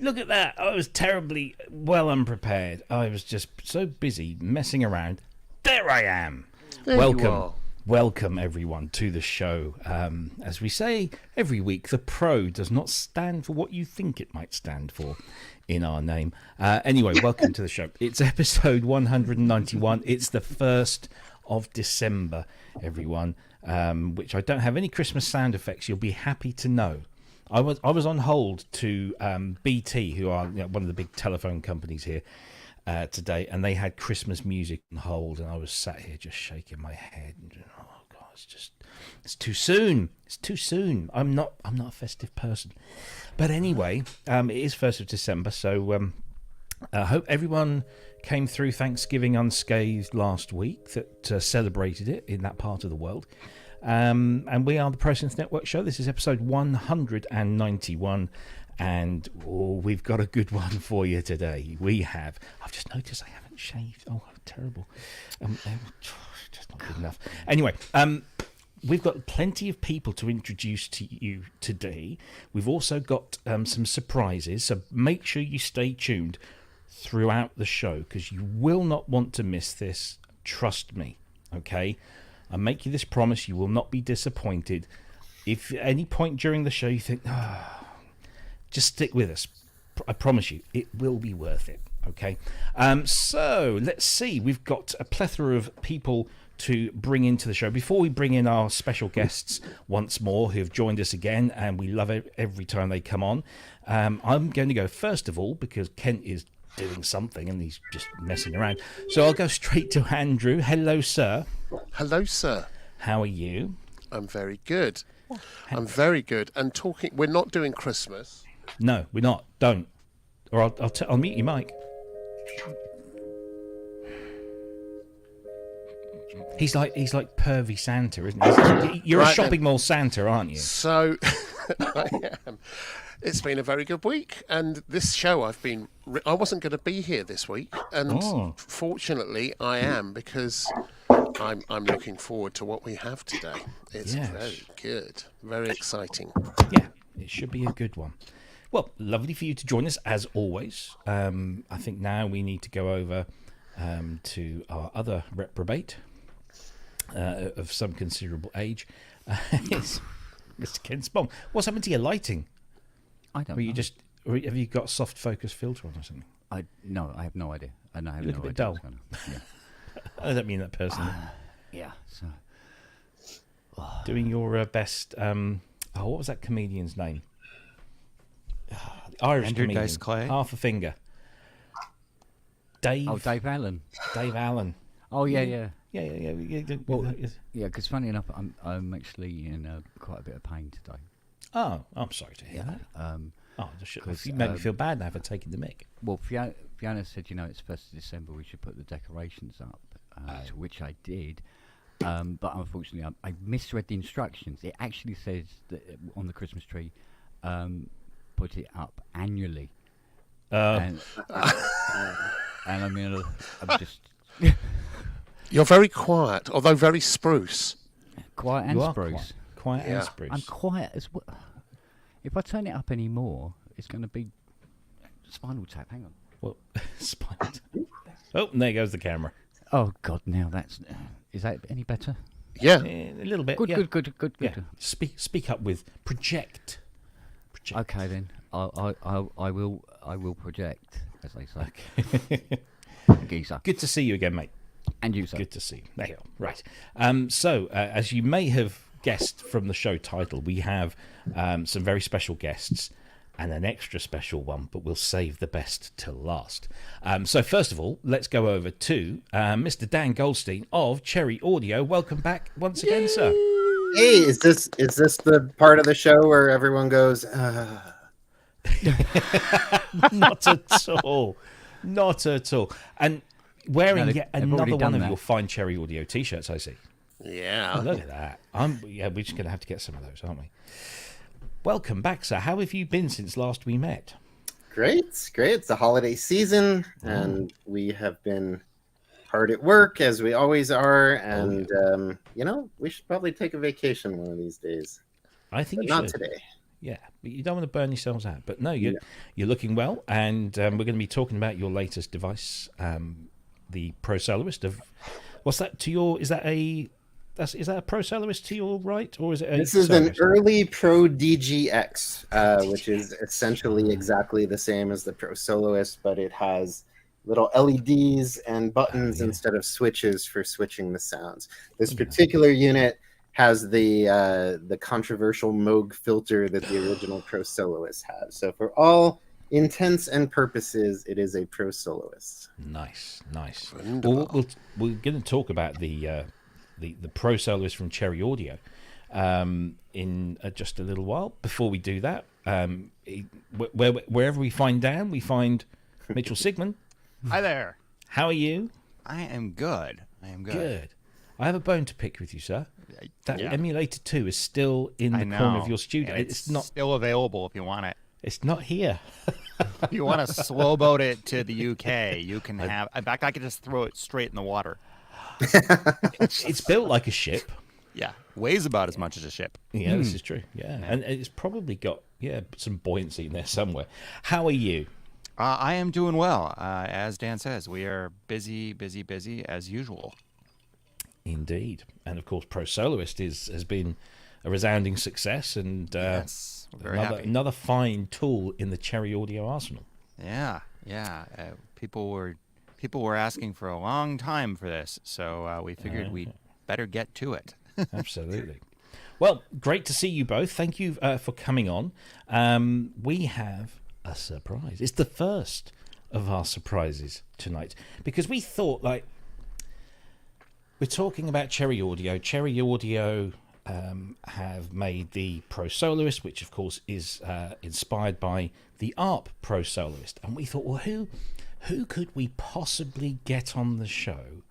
Look at that. I was terribly well unprepared. I was just so busy messing around. There I am. Welcome everyone to the show. As we say every week, the pro does not stand for what you think it might stand for in our name. Anyway, welcome to the show. It's episode 191. It's the 1st of December, everyone, which I don't have any Christmas sound effects. You'll be happy to know. I was on hold to BT, who are one of the big telephone companies here today, and they had Christmas music on hold, and I was sat here just shaking my head. And, oh God, it's too soon. It's too soon. I'm not a festive person, but anyway, it is 1st of December, so I hope everyone came through Thanksgiving unscathed last week. That celebrated it in that part of the world. And we are the Pro Synth Network show. This is episode 191, and we've got a good one for you today. I've just noticed I haven't shaved. Oh, terrible. Just not good enough. Anyway, we've got plenty of people to introduce to you today. We've also got some surprises, so make sure you stay tuned throughout the show, because you will not want to miss this. Trust me, okay? I make you this promise, you will not be disappointed. If at any point during the show you think, just stick with us. I promise you, it will be worth it, okay? So, let's see. We've got a plethora of people to bring into the show. Before we bring in our special guests once more, who have joined us again, and we love it every time they come on, I'm going to go first of all, because Kent is doing something and he's just messing around. So I'll go straight to Andrew. Hello, sir. Hello, sir. How are you? I'm very good. I'm very good. And we're not doing Christmas. No, we're not. Don't. Or I'll mute you, Mike. He's like pervy Santa, isn't he? You're right, a shopping mall Santa, aren't you? So I am. It's been a very good week, and this show I wasn't going to be here this week, and fortunately I am, because I'm looking forward to what we have today. It's very good, very exciting. Yeah, it should be a good one. Well, lovely for you to join us as always. I think now we need to go over to our other reprobate of some considerable age. It's Mr. Ken Spong. What's happened to your lighting? I don't know. Have you got a soft focus filter on or something? No, I have no idea. I have no idea. A bit dull. Yeah. I don't mean that personally. Yeah. So, doing your best. What was that comedian's name? The Irish Andrew comedian. Dice Clay. Half a finger. Dave. Oh, Dave Allen. Dave Allen. Oh yeah. Yeah. Well, yeah, because funny enough, I'm actually in quite a bit of pain today. Oh, I'm sorry to hear that. You made me feel bad now for taking the mic. Well, Fiona said, it's 1st of December, we should put the decorations up, to which I did. But unfortunately, I misread the instructions. It actually says that on the Christmas tree, put it up annually. And I mean, I'm just... You're very quiet, although very spruce. Quiet and spruce. Quiet and spruce. I'm quiet as well. If I turn it up any more, it's going to be Spinal Tap. Hang on. Well, Spinal Tap. Oh, and there goes the camera. Oh God! Now is that any better? Yeah, a little bit. Good. Yeah. Speak up with project. Okay then. I will project, as they say. Okay. Geezer. Good to see you again, mate. And you, sir. Good to see you. There you are. Right. So, as you may have guessed from the show title, we have some very special guests and an extra special one, but we'll save the best till last. So, first of all, let's go over to Mr. Dan Goldstein of Cherry Audio. Welcome back once again, sir. Hey, is this the part of the show where everyone goes? Not at all. Not at all. And wearing yet another one of your fine Cherry Audio T-shirts, I see. Yeah. Oh, look at that. We're just going to have to get some of those, aren't we? Welcome back, sir. How have you been since last we met? Great. It's the holiday season, and we have been hard at work, as we always are, and we should probably take a vacation one of these days. I think but not today. Yeah, but you don't want to burn yourselves out. But no, you're looking well, and we're going to be talking about your latest device, the Pro Soloist. What's that to your? Is that a Pro Soloist to your right, or is it a? This is Soloist? an early Pro DGX, which is essentially exactly the same as the Pro Soloist, but it has little LEDs and buttons instead of switches for switching the sounds. This particular unit has the controversial Moog filter that the original Pro Soloist has. So for all intents and purposes, it is a Pro Soloist. Nice. Well, we're going to talk about the Pro Soloist from Cherry Audio in just a little while. Before we do that, wherever we find Dan, we find Mitchell Sigman. Hi there. How are you? I am good. Good. I have a bone to pick with you, sir. That Emulator 2 is still in the corner of your studio. It's not still available if you want it. It's not here. If you want to slow boat it to the UK, you can have. In fact, I could just throw it straight in the water. It's built like a ship. Yeah, weighs about as much as a ship. Yeah, this is true. Yeah, and it's probably got some buoyancy in there somewhere. How are you? I am doing well. As Dan says, we are busy as usual. Indeed. And of course, Pro Soloist has been a resounding success, and yes, we're very happy. Another fine tool in the Cherry Audio arsenal. Yeah. People were asking for a long time for this, so we figured we'd better get to it. Absolutely. Well, great to see you both. Thank you for coming on. We have a surprise. It's the first of our surprises tonight, because we thought, like, we're talking about Cherry Audio. Cherry Audio have made the Pro Soloist, which of course is inspired by the ARP Pro Soloist, and we thought, well, who could we possibly get on the show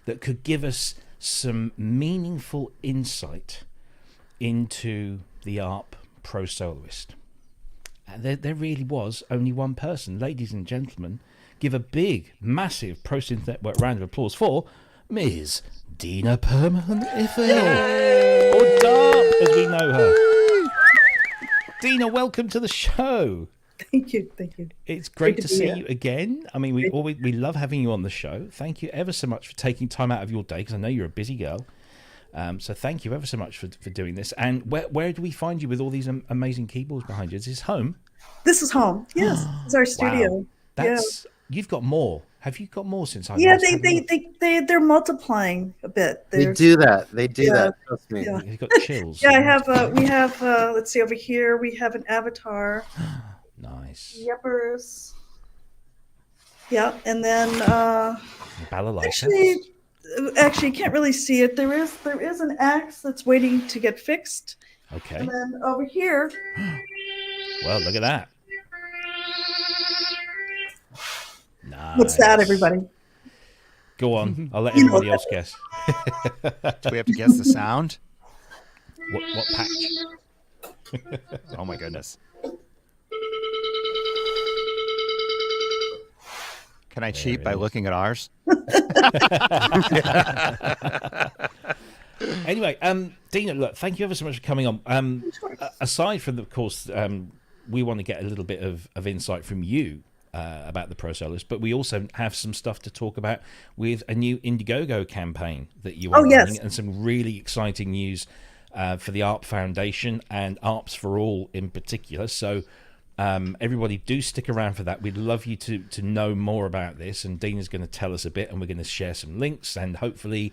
that could give us some meaningful insight into the ARP Pro Soloist? And there really was only one person. Ladies and gentlemen, give a big, massive Pro Synth Network round of applause for Ms. Dina Perman-Iffel, or DARP as we know her. Dina, welcome to the show. Thank you. It's great to see you again. I mean, we love having you on the show. Thank you ever so much for taking time out of your day, because I know you're a busy girl. So thank you ever so much for doing this. And where do we find you with all these amazing keyboards behind you? Is this home? This is home. Yes, it's our studio. Wow. You've got more. Have you got more since I? Yeah, they're multiplying a bit. They do that. Trust me. Yeah. You've got chills. Yeah, I have. We have. Let's see over here. We have an avatar. Nice. Yepers. Yeah, and then Balalaika. Actually, you can't really see it. There is an axe that's waiting to get fixed. Okay. And then over here. Well, look at that. Nice. What's that, everybody? Go on. I'll let everybody else guess. Do we have to guess the sound? What patch? Oh my goodness. Can I cheat by looking at ours? Anyway, Dina, look, thank you ever so much for coming on. Aside from, of course, we want to get a little bit of insight from you about the Pro Soloist, but we also have some stuff to talk about with a new Indiegogo campaign that you are running, and some really exciting news for the ARP Foundation and ARPs for All in particular. So everybody do stick around for that. We'd love you to know more about this, and Dina's going to tell us a bit, and we're going to share some links, and hopefully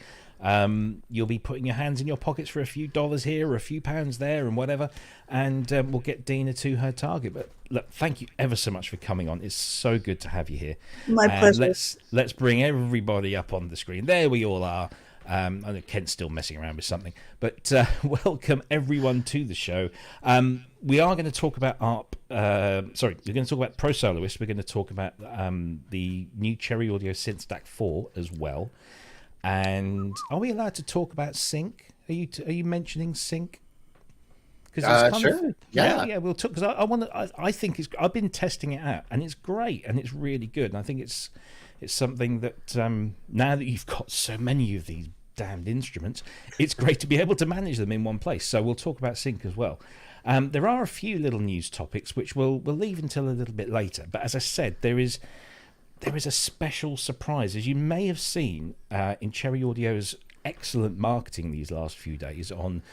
you'll be putting your hands in your pockets for a few dollars here or a few pounds there and whatever, and we'll get Dina to her target. But look, thank you ever so much for coming on. It's so good to have you here. My pleasure. Let's bring everybody up on the screen. There we all are. I know Kent's still messing around with something, but welcome everyone to the show. We are going to talk about ARP. We're going to talk about Pro Soloist. We're going to talk about the new Cherry Audio Synth Stack 4 as well. And are we allowed to talk about sync? Are you mentioning sync? Because sure. Yeah. We'll talk, because I think I've been testing it out, and it's great, and it's really good. And I think it's something that now that you've got so many of these damned instruments, it's great to be able to manage them in one place. So we'll talk about sync as well. There are a few little news topics which we'll leave until a little bit later. But as I said, there is a special surprise, as you may have seen in Cherry Audio's excellent marketing these last few days on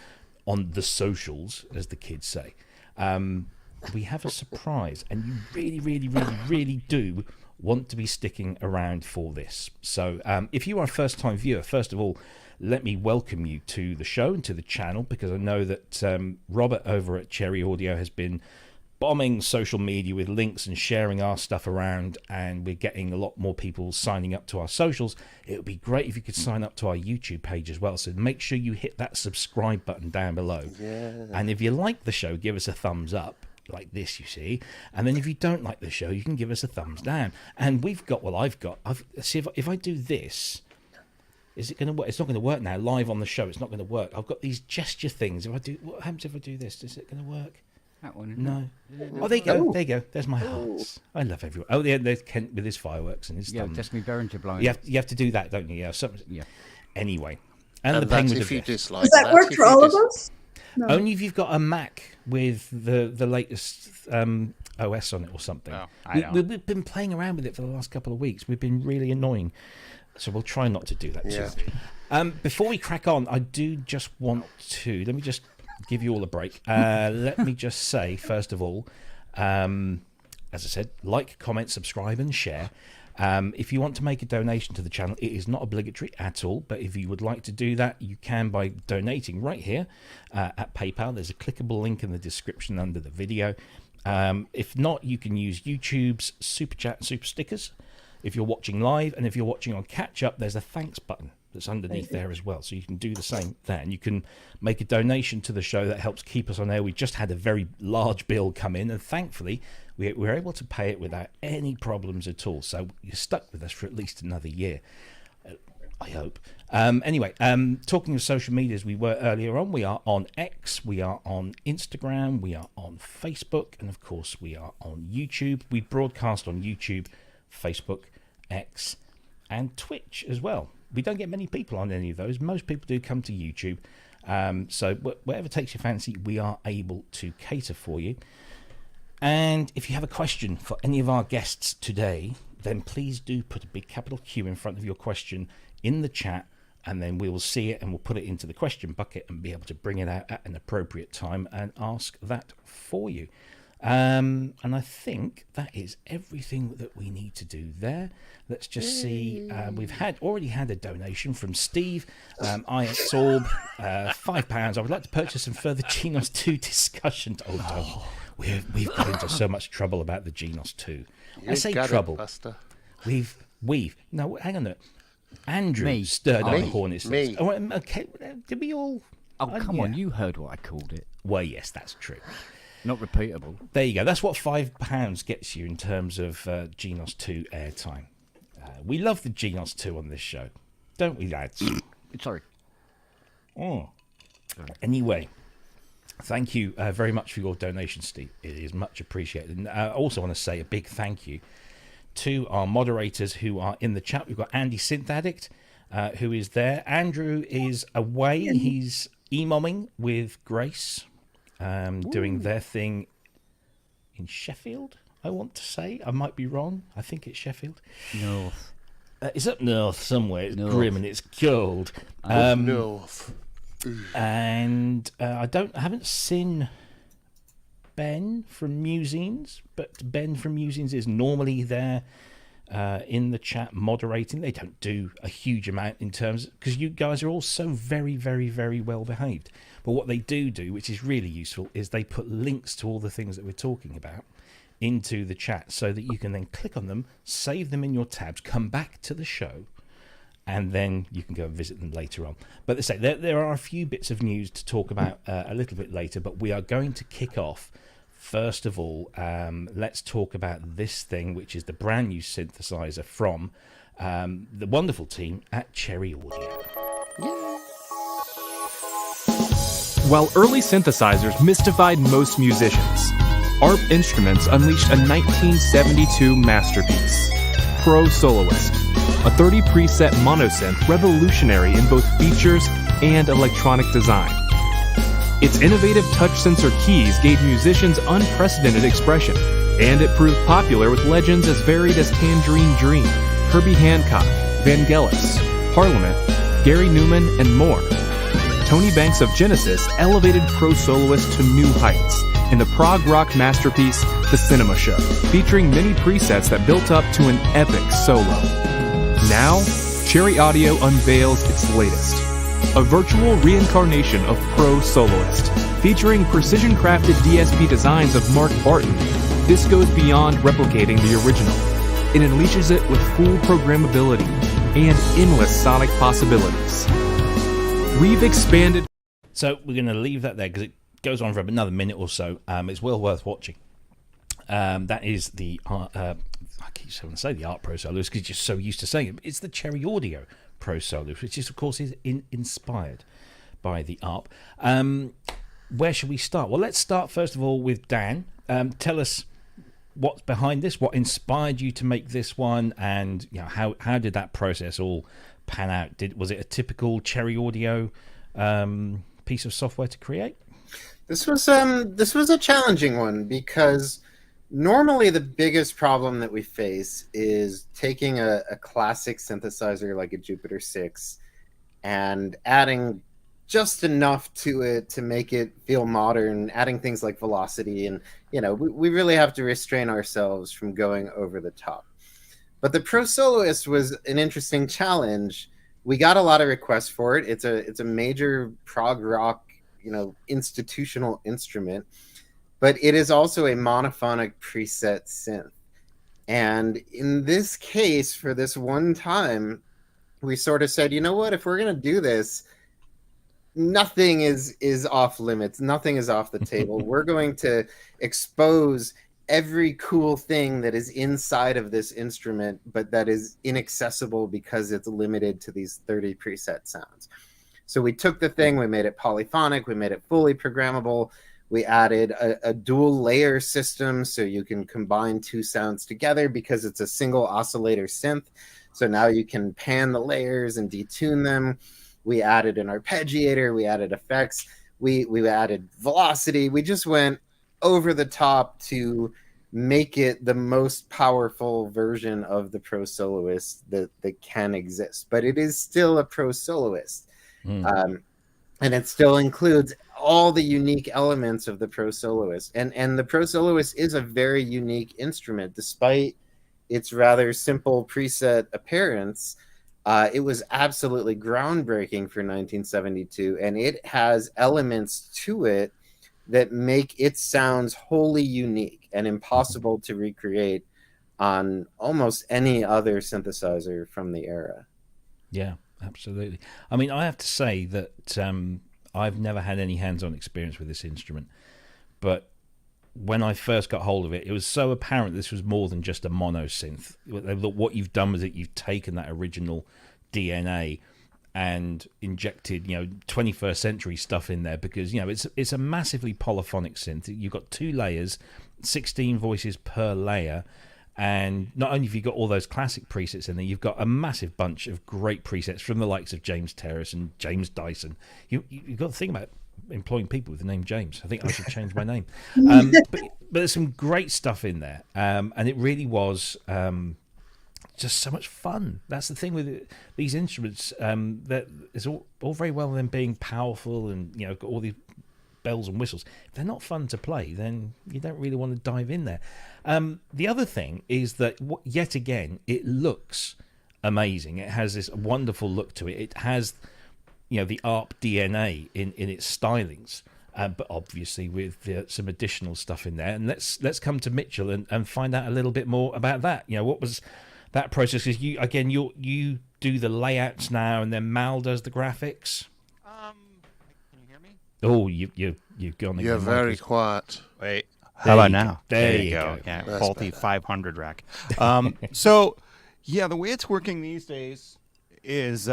the socials, as the kids say. We have a surprise, and you really, really, really, really do want to be sticking around for this. So if you are a first-time viewer, first of all, let me welcome you to the show and to the channel, because I know that Robert over at Cherry Audio has been bombing social media with links and sharing our stuff around, and we're getting a lot more people signing up to our socials. It would be great if you could sign up to our YouTube page as well, so make sure you hit that subscribe button down below. And if you like the show, give us a thumbs up like this, you see, and then if you don't like the show, you can give us a thumbs down. And we've got see if I do this, is it going to work? It's not going to work now live on the show. It's not going to work. I've got these gesture things. What happens if I do this? Is it going to work? That one. No. Oh, there you go. There you go. There's my hearts. I love everyone. Oh, yeah, there's Kent with his fireworks and his thumbs. Destiny Berenger blowing. You have to do that, don't you? Yeah. Anyway, and the that's penguins if you of dislike. Does that work for all of us? No. Only if you've got a Mac with the latest OS on it or something. Oh, We've been playing around with it for the last couple of weeks. We've been really annoying, so we'll try not to do that too. Before we crack on, I do just want to let me just give you all a break. Let me just say, first of all, as I said, like, comment, subscribe, and share. If you want to make a donation to the channel, it is not obligatory at all, but if you would like to do that, you can by donating right here at PayPal. There's a clickable link in the description under the video. If not, you can use YouTube's Super Chat and Super Stickers if you're watching live, and if you're watching on catch up, there's a thanks button that's underneath there as well, so you can do the same there, and you can make a donation to the show that helps keep us on air. We just had a very large bill come in, and thankfully we were able to pay it without any problems at all, so you're stuck with us for at least another year, I hope. Anyway, talking of social media, as we were earlier on, we are on X, we are on Instagram, we are on Facebook, and of course we are on YouTube. We broadcast on YouTube, Facebook, X, and Twitch as well. We don't get many people on any of those. Most people do come to YouTube. So whatever takes your fancy, we are able to cater for you. And if you have a question for any of our guests today, then please do put a big capital Q in front of your question in the chat, and then we will see it and we'll put it into the question bucket and be able to bring it out at an appropriate time and ask that for you. And I think that is everything that we need to do there. Let's just see. We've already had a donation from Steve. IXORB, £5. I would like to purchase some further GNOS 2 discussion. We've got into so much trouble about the GNOS 2. I say trouble. No, hang on a minute. Andrew stirred up the hornet's nest. Oh, okay, did we all? Oh, come on, you heard what I called it. Well, yes, that's true. Not repeatable. There you go. That's what £5 gets you in terms of GNOS 2 airtime. We love the GNOS 2 on this show, don't we, lads? Sorry. Anyway, thank you very much for your donation, Steve. It is much appreciated. And I also want to say a big thank you to our moderators who are in the chat. We've got Andy Synth Addict, who is there. Andrew is away. He's e-momming with Grace, doing their thing in Sheffield, I want to say. I might be wrong. I think it's Sheffield. North. It's up north somewhere. It's grim and it's cold. North. And I haven't seen Ben from Musings, but Ben from Musings is normally there in the chat moderating. They don't do a huge amount in terms, because you guys are all so very, very, very well behaved. But what they do, which is really useful, is they put links to all the things that we're talking about into the chat, so that you can then click on them, save them in your tabs, come back to the show, and then you can go and visit them later on. But let's say there are a few bits of news to talk about a little bit later, but we are going to kick off. First of all, let's talk about this thing, which is the brand new synthesizer from the wonderful team at Cherry Audio. While early synthesizers mystified most musicians, ARP Instruments unleashed a 1972 masterpiece, Pro Soloist, a 30-preset monosynth revolutionary in both features and electronic design. Its innovative touch sensor keys gave musicians unprecedented expression, and it proved popular with legends as varied as Tangerine Dream, Herbie Hancock, Vangelis, Parliament, Gary Newman, and more. Tony Banks of Genesis elevated Pro Soloist to new heights in the prog rock masterpiece, The Cinema Show, featuring many presets that built up to an epic solo. Now, Cherry Audio unveils its latest, a virtual reincarnation of Pro Soloist, featuring precision-crafted DSP designs of Mark Barton. This goes beyond replicating the original. It unleashes it with full programmability and endless sonic possibilities. We've expanded. So we're going to leave that there because it goes on for another minute or so. It's well worth watching. That is the I keep trying to say the ARP Pro Soloist because you're so used to saying it. It's the Cherry Audio Pro Soloist, which is of course inspired by the ARP. Where should we start? Well, let's start first of all with Dan. Tell us what's behind this, what inspired you to make this one, and how did that process all pan out? Was it a typical Cherry Audio piece of software to create? This was a challenging one because normally the biggest problem that we face is taking a classic synthesizer like a Jupiter 6 and adding just enough to it to make it feel modern, adding things like velocity, and we really have to restrain ourselves from going over the top. But the Pro Soloist was an interesting challenge. We got a lot of requests for it. It's a major prog rock, institutional instrument, but it is also a monophonic preset synth. And in this case, for this one time, we sort of said, you know what, if we're going to do this, nothing is off limits. Nothing is off the table. We're going to expose every cool thing that is inside of this instrument, but that is inaccessible because it's limited to these 30 preset sounds. So we took the thing, we made it polyphonic, we made it fully programmable. We added a dual layer system so you can combine two sounds together because it's a single oscillator synth. So now you can pan the layers and detune them. We added an arpeggiator, we added effects, we added velocity. We just went over the top to make it the most powerful version of the Pro Soloist that can exist. But it is still a Pro Soloist. And it still includes all the unique elements of the Pro Soloist. And the Pro Soloist is a very unique instrument. Despite its rather simple preset appearance, it was absolutely groundbreaking for 1972, and it has elements to it that make its sounds wholly unique and impossible to recreate on almost any other synthesizer from the era. Yeah, absolutely. I mean, I have to say that I've never had any hands-on experience with this instrument, but when I first got hold of it, it was so apparent this was more than just a mono synth. What you've done with it, you've taken that original DNA and injected 21st century stuff in there, because it's a massively polyphonic synth. You've got two layers, 16 voices per layer, and not only have you got all those classic presets in there, you've got a massive bunch of great presets from the likes of James Terrace and James Dyson. You've got to think about employing people with the name James. I think I should change my name. But there's some great stuff in there, and it really was just so much fun. That's the thing with these instruments, that it's all very well them being powerful and got all these bells and whistles. If they're not fun to play, then you don't really want to dive in there. The other thing is that yet again, it looks amazing. It has this wonderful look to it. It has the ARP DNA in its stylings, but obviously with some additional stuff in there. And let's come to Mitchell and find out a little bit more about that. What was that process? Because you do the layouts now, and then Mal does the graphics. Can you hear me? Oh, you've gone. You're very quiet. Wait. How about now? There you go. Yeah, That's faulty better. 500 rack. So, yeah, the way it's working these days is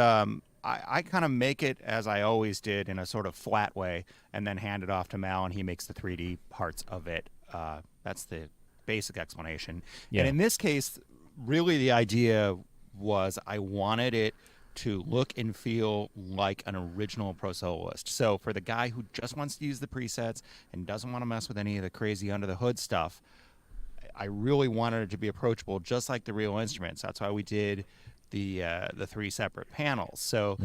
I kind of make it as I always did, in a sort of flat way, and then hand it off to Mal, and he makes the 3D parts of it. That's the basic explanation. Yeah. And in this case, really the idea was I wanted it to look and feel like an original Pro Soloist. So for the guy who just wants to use the presets and doesn't want to mess with any of the crazy under the hood stuff, I really wanted it to be approachable, just like the real instruments. That's why we did the 3 separate panels. So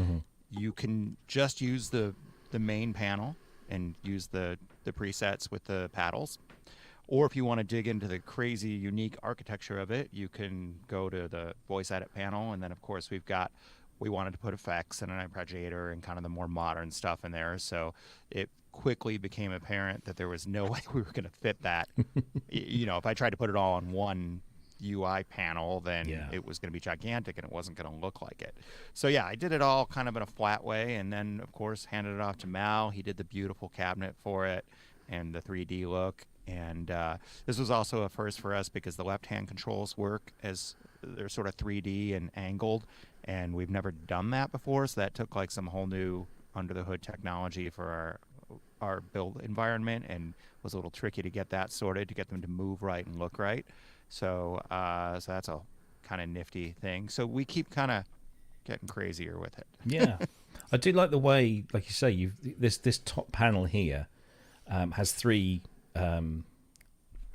you can just use the main panel and use the presets with the paddles. Or if you want to dig into the crazy, unique architecture of it, you can go to the voice edit panel. And then, of course, we wanted to put effects and an arpeggiator and kind of the more modern stuff in there. So it quickly became apparent that there was no way we were going to fit that. If I tried to put it all on one UI panel, then it was going to be gigantic and it wasn't going to look like it. So yeah, I did it all kind of in a flat way, and then of course handed it off to Mal. He did the beautiful cabinet for it and the 3D look. And this was also a first for us because the left-hand controls work as they're sort of 3D and angled, and we've never done that before. So that took like some whole new under-the-hood technology for our build environment, and was a little tricky to get that sorted, to get them to move right and look right. So that's a kind of nifty thing. So we keep kind of getting crazier with it. Yeah, I do like the way, like you say, this top panel here has 3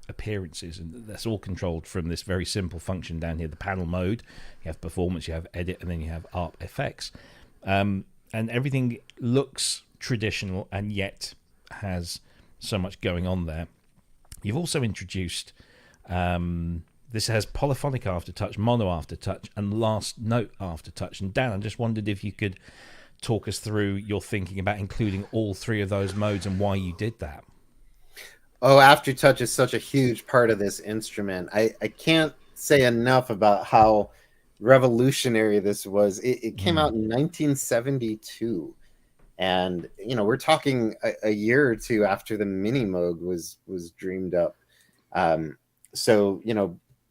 appearances, and that's all controlled from this very simple function down here, the panel mode. You have performance, you have edit, and then you have ARP effects, and everything looks traditional and yet has so much going on there. You've also introduced this has polyphonic aftertouch, mono aftertouch, and last note aftertouch. And Dan, I just wondered if you could talk us through your thinking about including all 3 of those modes and why you did that. Oh, aftertouch is such a huge part of this instrument. I can't say enough about how revolutionary this was. It came out in 1972. And, we're talking a year or two after the Memorymode was dreamed up. So,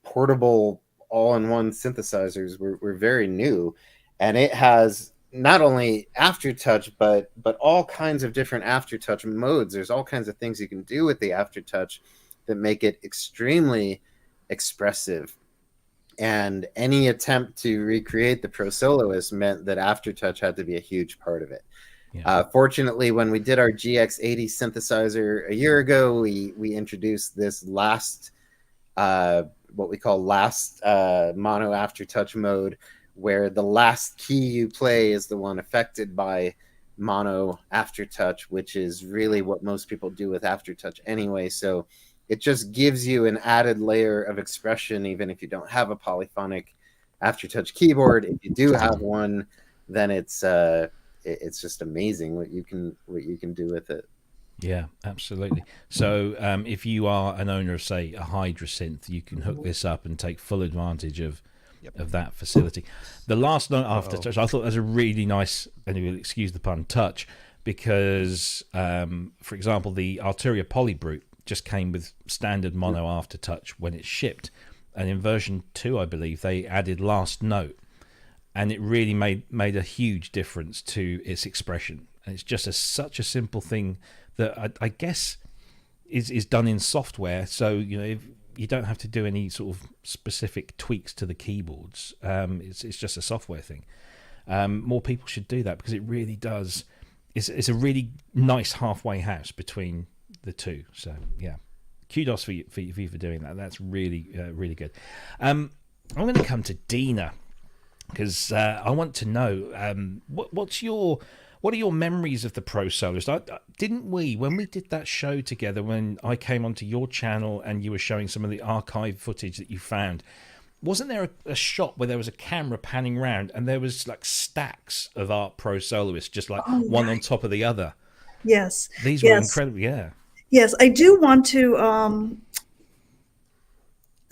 portable all-in-one synthesizers were very new. And it has not only aftertouch, but all kinds of different aftertouch modes. There's all kinds of things you can do with the aftertouch that make it extremely expressive. And any attempt to recreate the Pro Soloist meant that aftertouch had to be a huge part of it. Yeah. Fortunately, when we did our GX80 synthesizer a year ago, we introduced this last, what we call last mono aftertouch mode, where the last key you play is the one affected by mono aftertouch, which is really what most people do with aftertouch anyway. So it just gives you an added layer of expression, even if you don't have a polyphonic aftertouch keyboard. If you do have one, then it's just amazing what you can do with it. Yeah, absolutely. So if you are an owner of, say, a Hydra synth, you can hook this up and take full advantage of that facility. The last note aftertouch, I thought that was a really nice, and you'll excuse the pun, touch, because, for example, the Arturia Polybrute just came with standard mono aftertouch when it shipped, and in version 2, I believe, they added last note. And it really made a huge difference to its expression. And it's just such a simple thing that I guess is done in software. So, if you don't have to do any sort of specific tweaks to the keyboards. It's just a software thing. More people should do that because it really does. It's a really nice halfway house between the two. So, yeah. Kudos for you for doing that. That's really, really good. I'm going to come to Dina, because I want to know what are your memories of the Pro Soloist? Didn't we, when we did that show together, when I came onto your channel and you were showing some of the archive footage that you found, wasn't there a shot where there was a camera panning around and there was like stacks of ARP Pro Soloists, just like one on top of the other? Yes. These were incredible, yeah. Yes, I do want to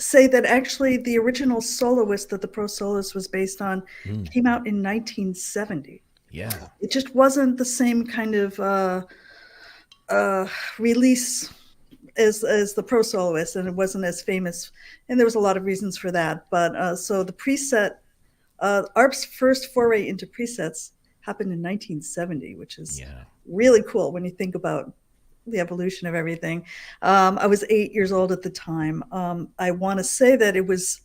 say that actually the original Soloist that the Pro Soloist was based on came out in 1970. Yeah. It just wasn't the same kind of release as the Pro Soloist, and it wasn't as famous. And there was a lot of reasons for that. But so the preset, ARP's first foray into presets happened in 1970, which is really cool when you think about the evolution of everything. I was 8 years old at the time. I want to say that it was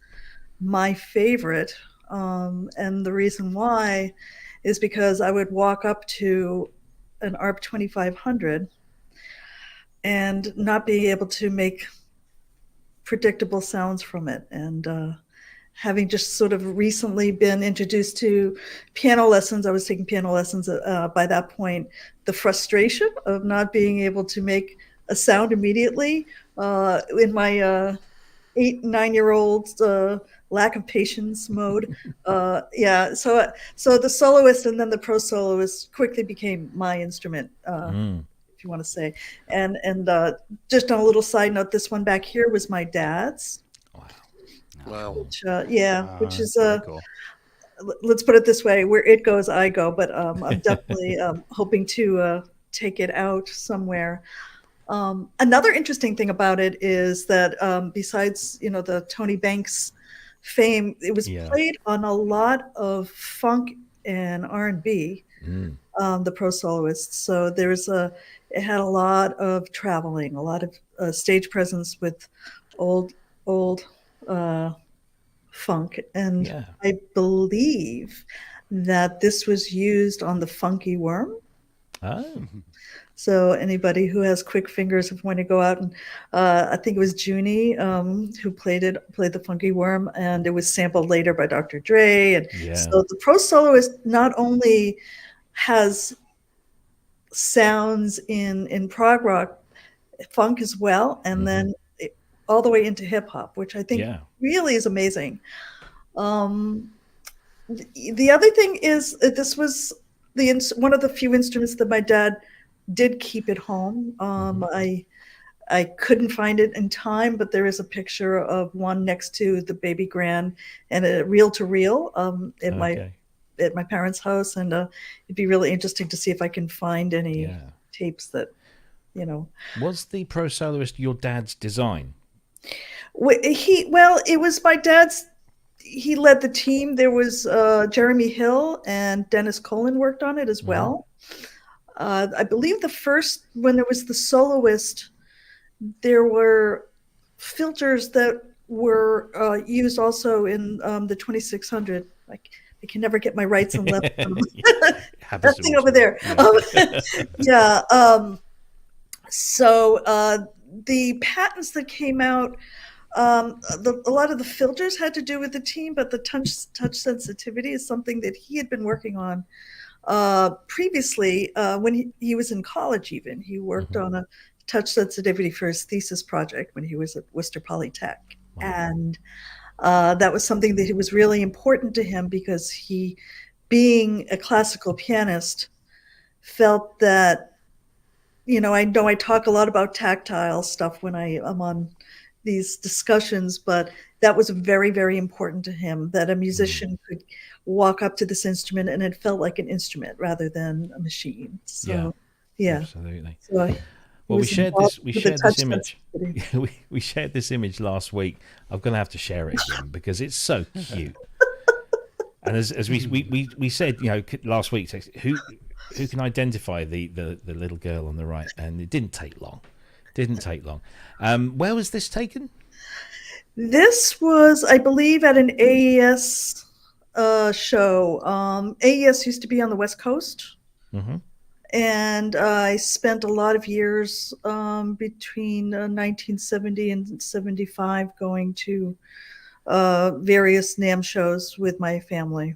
my favorite And the reason why is because I would walk up to an ARP 2500 and not be able to make predictable sounds from it. And having just sort of recently been introduced to piano lessons, I was taking piano lessons by that point, the frustration of not being able to make a sound immediately in my 8-9-year-old lack of patience mode. So the soloist and then the pro soloist quickly became my instrument, if you want to say. And just on a little side note, this one back here was my dad's. Wow. Which is cool. Let's put it this way: where it goes, I go. But I'm definitely hoping to take it out somewhere. Another interesting thing about it is that besides the Tony Banks fame, it was played on a lot of funk and R&B. The Pro Soloist. So it had a lot of traveling, a lot of stage presence with old funk, and I believe that this was used on the Funky Worm. So anybody who has quick fingers of when to go out and I think it was Junie who played the Funky Worm, and it was sampled later by Dr. Dre. And so the Pro Soloist not only has sounds in prog rock, funk as well, and then all the way into hip hop, which I think really is amazing. The other thing is that this was one of the few instruments that my dad did keep at home. I couldn't find it in time, but there is a picture of one next to the baby grand and a reel to reel at my parents' house, and it'd be really interesting to see if I can find any tapes that Was the Pro Soloist your dad's design? It was my dad's. He led the team. There was Jeremy Hill and Dennis Colin worked on it as well. I believe when there was the Soloist, there were filters that were used also in the 2600. I can never get my rights and left. That thing over there. So the patents that came out, a lot of the filters had to do with the team, but the touch sensitivity is something that he had been working on previously when he was in college. Even he worked on a touch sensitivity for his thesis project when he was at Worcester Polytech. And that was something that was really important to him because he, being a classical pianist, felt that I know I talk a lot about tactile stuff when I'm on these discussions, but that was very, very important to him, that a musician could walk up to this instrument and it felt like an instrument rather than a machine. So, absolutely. So we shared this image. we shared this image last week. I'm going to have to share it again because it's so cute. And as we said, last week, who can identify the little girl on the right? And it didn't take long. Where was this taken? This was, I believe, at an AES show. AES used to be on the West Coast. And I spent a lot of years between 1970 and 75 going to various NAMM shows with my family.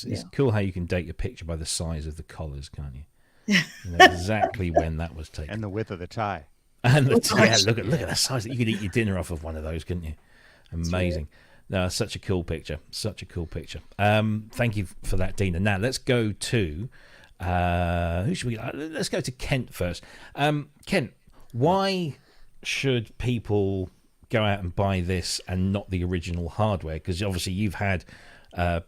It's cool how you can date your picture by the size of the collars, can't you? You know exactly when that was taken. And the width of the tie. And the tie. Look at the size. You could eat your dinner off of one of those, couldn't you? Amazing. No, such a cool picture. Thank you for that, Dina. Now let's go to who should we? Let's go to Kent first. Kent, why should people go out and buy this and not the original hardware? Because obviously you've had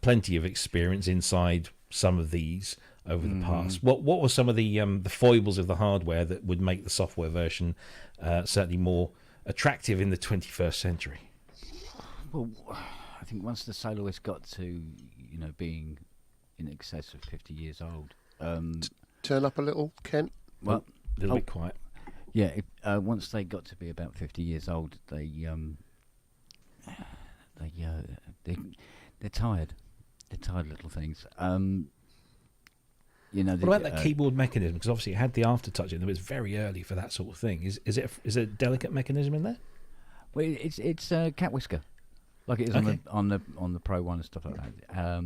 plenty of experience inside some of these over the past. What were some of the foibles of the hardware that would make the software version certainly more attractive in the 21st century? Well, I think once the Soloist got to being in excess of 50 years old. Turn up a little, Kent. Well, a little bit quiet. Yeah, once they got to be They're tired. They're tired little things. What about that keyboard mechanism? Because obviously it had the aftertouch in there. It was very early for that sort of thing. Is it a delicate mechanism in there? Well, it's a cat whisker, like it is on the Pro One and stuff like that.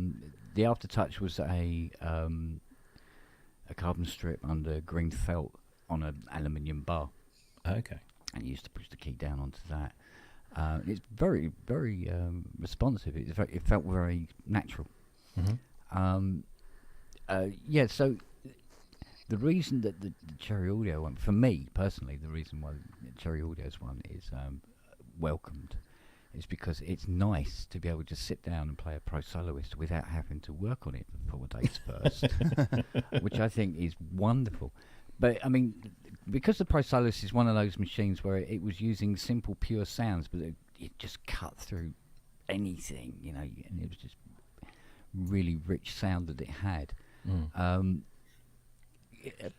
The aftertouch was a carbon strip under green felt on an aluminium bar. Okay. And you used to push the key down onto that. It's very, very responsive. It felt very natural. Mm-hmm. So the reason that the Cherry Audio one, for me personally, the reason why the Cherry Audio's one is welcomed is because it's nice to be able to sit down and play a Pro Soloist without having to work on it for 4 days first, which I think is wonderful. But I mean, because the Pro Soloist is one of those machines where it was using simple, pure sounds, but it just cut through anything, and it was just really rich sound that it had. I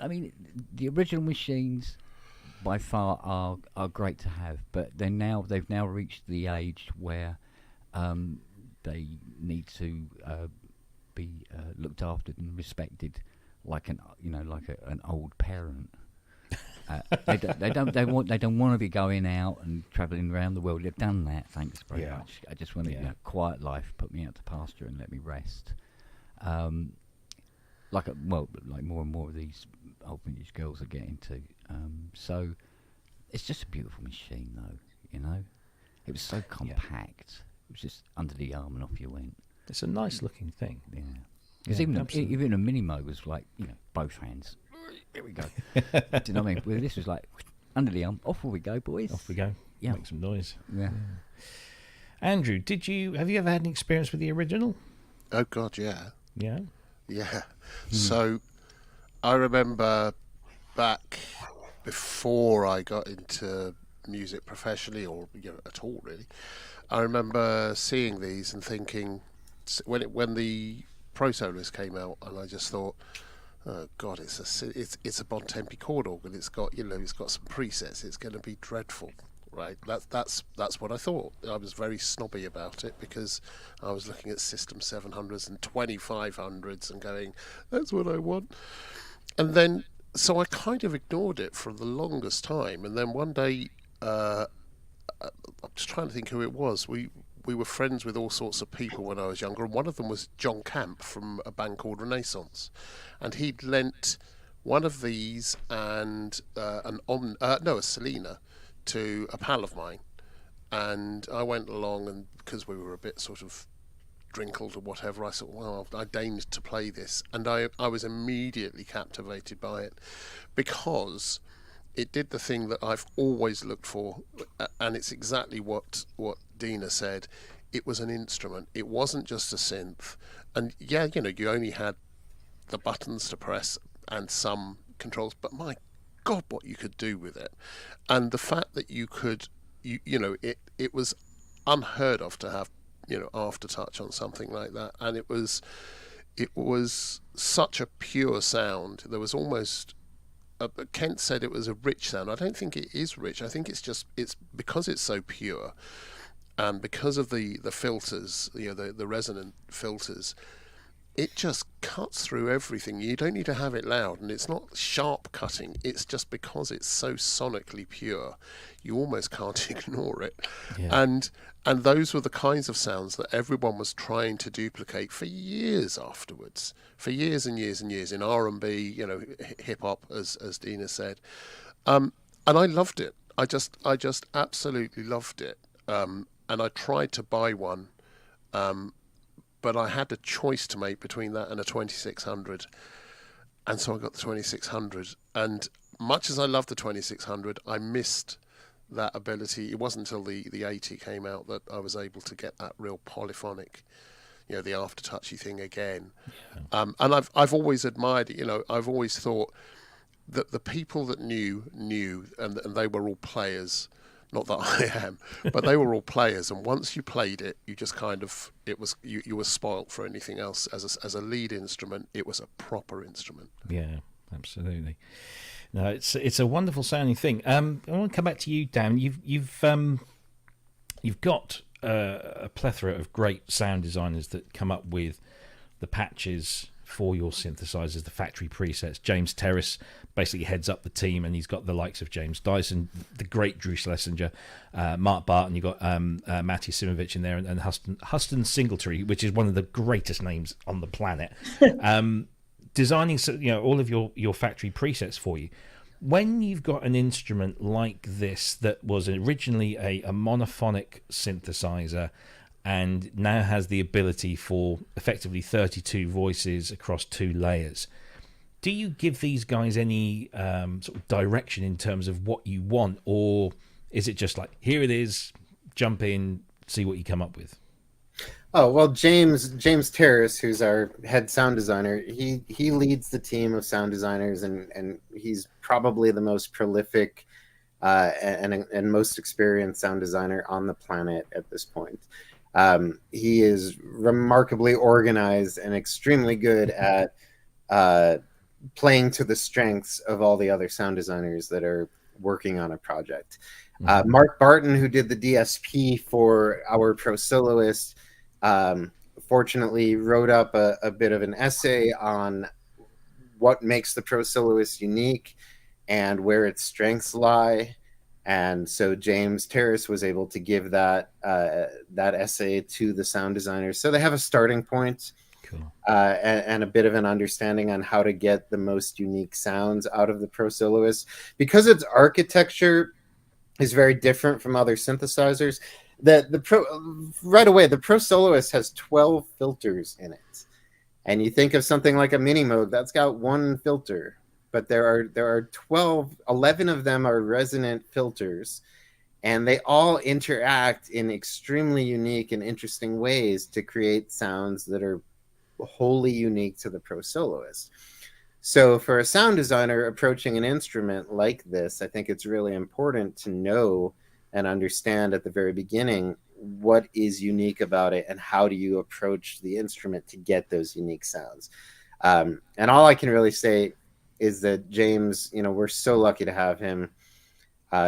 mean, the original machines by far are great to have, but they've now reached the age where they need to be looked after and respected like an old parent. They don't want to be going out and travelling around the world. They've done that, thanks very much. I just want a quiet life. Put me out to pasture and let me rest. Like more and more of these old vintage girls are getting to. So it's just a beautiful machine, though. It was so compact. It was just under the arm and off you went. It's a nice looking thing. Yeah. Because even a Minimode was like, both hands. Here we go. Do you know what I mean? Well, this was like under the arm. Off we go, boys. Off we go. Yeah. Make some noise. Yeah. Andrew, have you ever had an experience with the original? Oh God, yeah. Yeah. Yeah. So I remember back before I got into music professionally or at all really, I remember seeing these and thinking when the Pro Soloist came out, and I just thought, oh God, it's a Bontempi chord organ. It's got it's got some presets. It's going to be dreadful. Right, that's what I thought. I was very snobby about it because I was looking at System 700s and 2500s and going, that's what I want. And then, so I kind of ignored it for the longest time. And then one day, I'm just trying to think who it was. We were friends with all sorts of people when I was younger, and one of them was John Camp from a band called Renaissance, and he'd lent one of these and a Selena to a pal of mine, and I went along, and because we were a bit sort of drinkled or whatever, I thought, well, I deigned to play this, and I was immediately captivated by it because it did the thing that I've always looked for, and it's exactly what Dina said. It was an instrument. It wasn't just a synth, and you only had the buttons to press and some controls, but my God, what you could do with it. And the fact that you could, it was unheard of to have, aftertouch on something like that. And it was such a pure sound. There was almost, Kent said it was a rich sound. I don't think it is rich. I think it's because it's so pure, and because of the filters, the resonant filters, it just cuts through everything. You don't need to have it loud, and it's not sharp cutting. It's just because it's so sonically pure, you almost can't ignore it. Yeah. And those were the kinds of sounds that everyone was trying to duplicate for years afterwards, for years and years and years in R&B, hip hop, as Dina said. And I loved it. I just absolutely loved it. And I tried to buy one. But I had a choice to make between that and a 2600, and so I got the 2600. And much as I love the 2600, I missed that ability. It wasn't until the 80 came out that I was able to get that real polyphonic, the aftertouchy thing again. Yeah. And I've always admired it. I've always thought that the people that knew, and they were all players. Not that I am, but they were all players, and once you played it, you just kind of, you were spoilt for anything else. As a lead instrument, it was a proper instrument. Yeah, absolutely. No, it's a wonderful sounding thing. I want to come back to you, Dan. You've got a plethora of great sound designers that come up with the patches for your synthesizers, the factory presets. James Terrace basically heads up the team, and he's got the likes of James Dyson, the great Drew Schlesinger, Mark Barton. You've got Matty Simovic in there, and Huston Singletary, which is one of the greatest names on the planet, designing all of your factory presets for you. When you've got an instrument like this that was originally a monophonic synthesizer and now has the ability for effectively 32 voices across 2 layers, do you give these guys any sort of direction in terms of what you want, or is it just like, here it is, jump in, see what you come up with? Oh, well, James Terrace, who's our head sound designer, he leads the team of sound designers, and he's probably the most prolific and most experienced sound designer on the planet at this point. He is remarkably organized and extremely good at playing to the strengths of all the other sound designers that are working on a project. Mark Barton, who did the DSP for our Pro Soloist, fortunately wrote up a bit of an essay on what makes the Pro Soloist unique and where its strengths lie. And so James Terrace was able to give that essay to the sound designers, so they have a starting point. Cool. And a bit of an understanding on how to get the most unique sounds out of the Pro Soloist. Because its architecture is very different from other synthesizers, right away, the Pro Soloist has 12 filters in it. And you think of something like a Memorymode, that's got 1 filter. But there are 11 of them are resonant filters, and they all interact in extremely unique and interesting ways to create sounds that are wholly unique to the Pro Soloist. So for a sound designer approaching an instrument like this, I think it's really important to know and understand at the very beginning what is unique about it and how do you approach the instrument to get those unique sounds. And all I can really say is that James, we're so lucky to have him.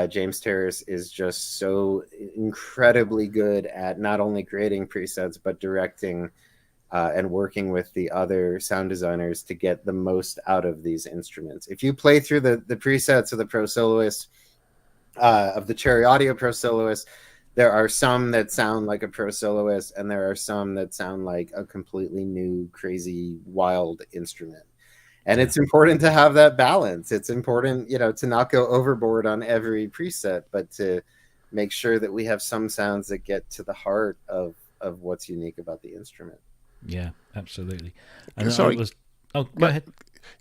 James Terrace is just so incredibly good at not only creating presets, but directing and working with the other sound designers to get the most out of these instruments. If you play through the presets of the Pro Soloist, of the Cherry Audio Pro Soloist, there are some that sound like a Pro Soloist, and there are some that sound like a completely new, crazy, wild instrument. And it's important to have that balance. It's important, to not go overboard on every preset, but to make sure that we have some sounds that get to the heart of what's unique about the instrument. Yeah, absolutely. And Sorry. Go ahead.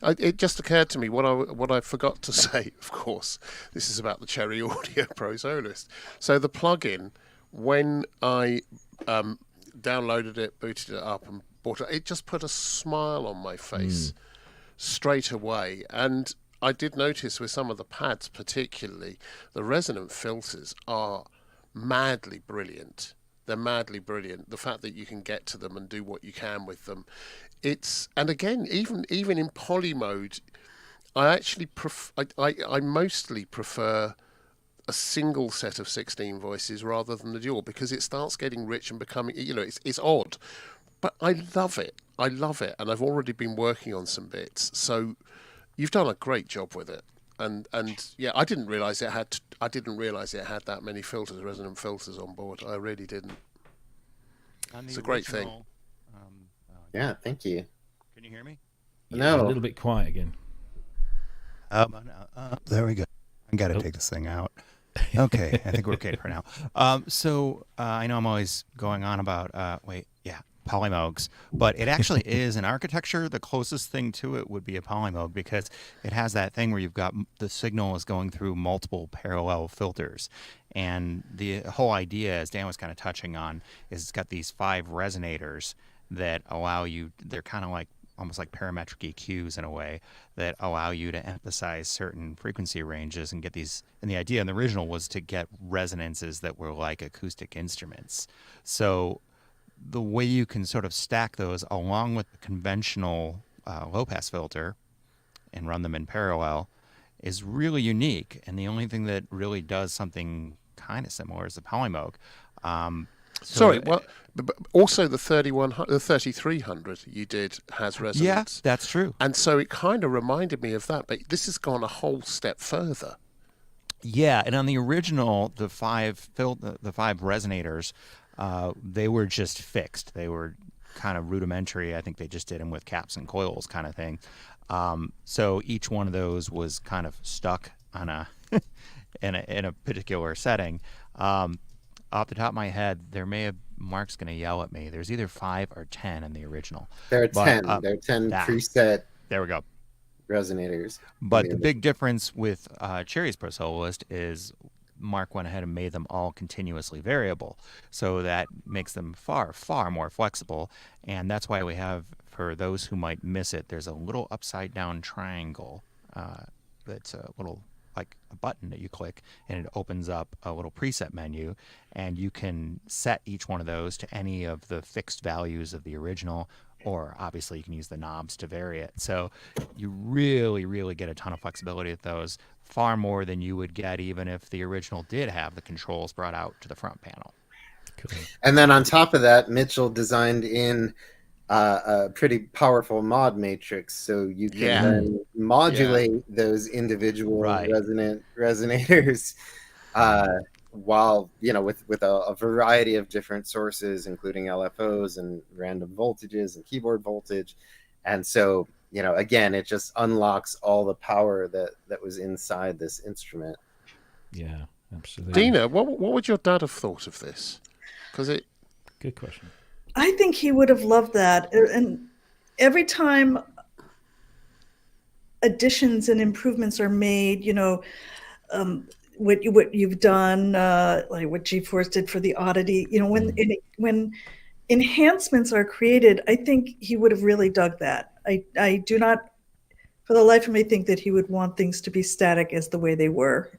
It just occurred to me what I forgot to say. Of course, this is about the Cherry Audio Pro Soloist. So the plugin, when I downloaded it, booted it up, and bought it, it just put a smile on my face straight away. And I did notice with some of the pads, particularly, the resonant filters are madly brilliant. They're madly brilliant. The fact that you can get to them and do what you can with them. And again, even in Polymode, I actually I mostly prefer a single set of 16 voices rather than the dual, because it starts getting rich and becoming, it's odd, but I love it. And I've already been working on some bits. So you've done a great job with it. And yeah, I didn't realize it had that many filters, resonant filters on board. I really didn't. It's a great thing. Yeah, thank you. Can you hear me? No. A little bit quiet again. There we go. I got to take this thing out. Okay, I think we're okay for now. So I know I'm always going on about Polymodes, but it actually is an architecture. The closest thing to it would be a Polymode, because it has that thing where you've got the signal is going through multiple parallel filters. And the whole idea, as Dan was kind of touching on, is it's got these 5 resonators that allow you, they're kind of like almost like parametric EQs in a way, that allow you to emphasize certain frequency ranges and get these. And the idea in the original was to get resonances that were like acoustic instruments. So the way you can sort of stack those along with the conventional low-pass filter and run them in parallel is really unique. And the only thing that really does something kind of similar is the Polymode. Sorry, well, but also the 3300 you did has resonance. Yeah, that's true. And so it kind of reminded me of that, but this has gone a whole step further. Yeah, and on the original, the five resonators, they were just fixed. They were kind of rudimentary. I think they just did them with caps and coils kind of thing. So each one of those was kind of stuck on a in a particular setting. Off the top of my head, Mark's going to yell at me. There's either 5 or 10 in the original. There are 10. There are 10 preset. There we go. Resonators. But the big difference with Cherry's Pro Soloist is Mark went ahead and made them all continuously variable. So that makes them far, far more flexible. And that's why we have, for those who might miss it, there's a little upside down triangle that's a little like a button that you click, and it opens up a little preset menu, and you can set each one of those to any of the fixed values of the original, or obviously you can use the knobs to vary it. So you really, really get a ton of flexibility with those, far more than you would get even if the original did have the controls brought out to the front panel. Cool. And then on top of that, Mitchell designed in a pretty powerful mod matrix, so you can then modulate those individual resonators while with a variety of different sources, including LFOs and random voltages and keyboard voltage. And so again, it just unlocks all the power that was inside this instrument. Yeah, absolutely. Dina, what would your dad have thought of this? Good question. I think he would have loved that. And every time additions and improvements are made, what you've done, like what G-Force did for the Oddity, when enhancements are created, I think he would have really dug that. I do not, for the life of me, think that he would want things to be static as the way they were.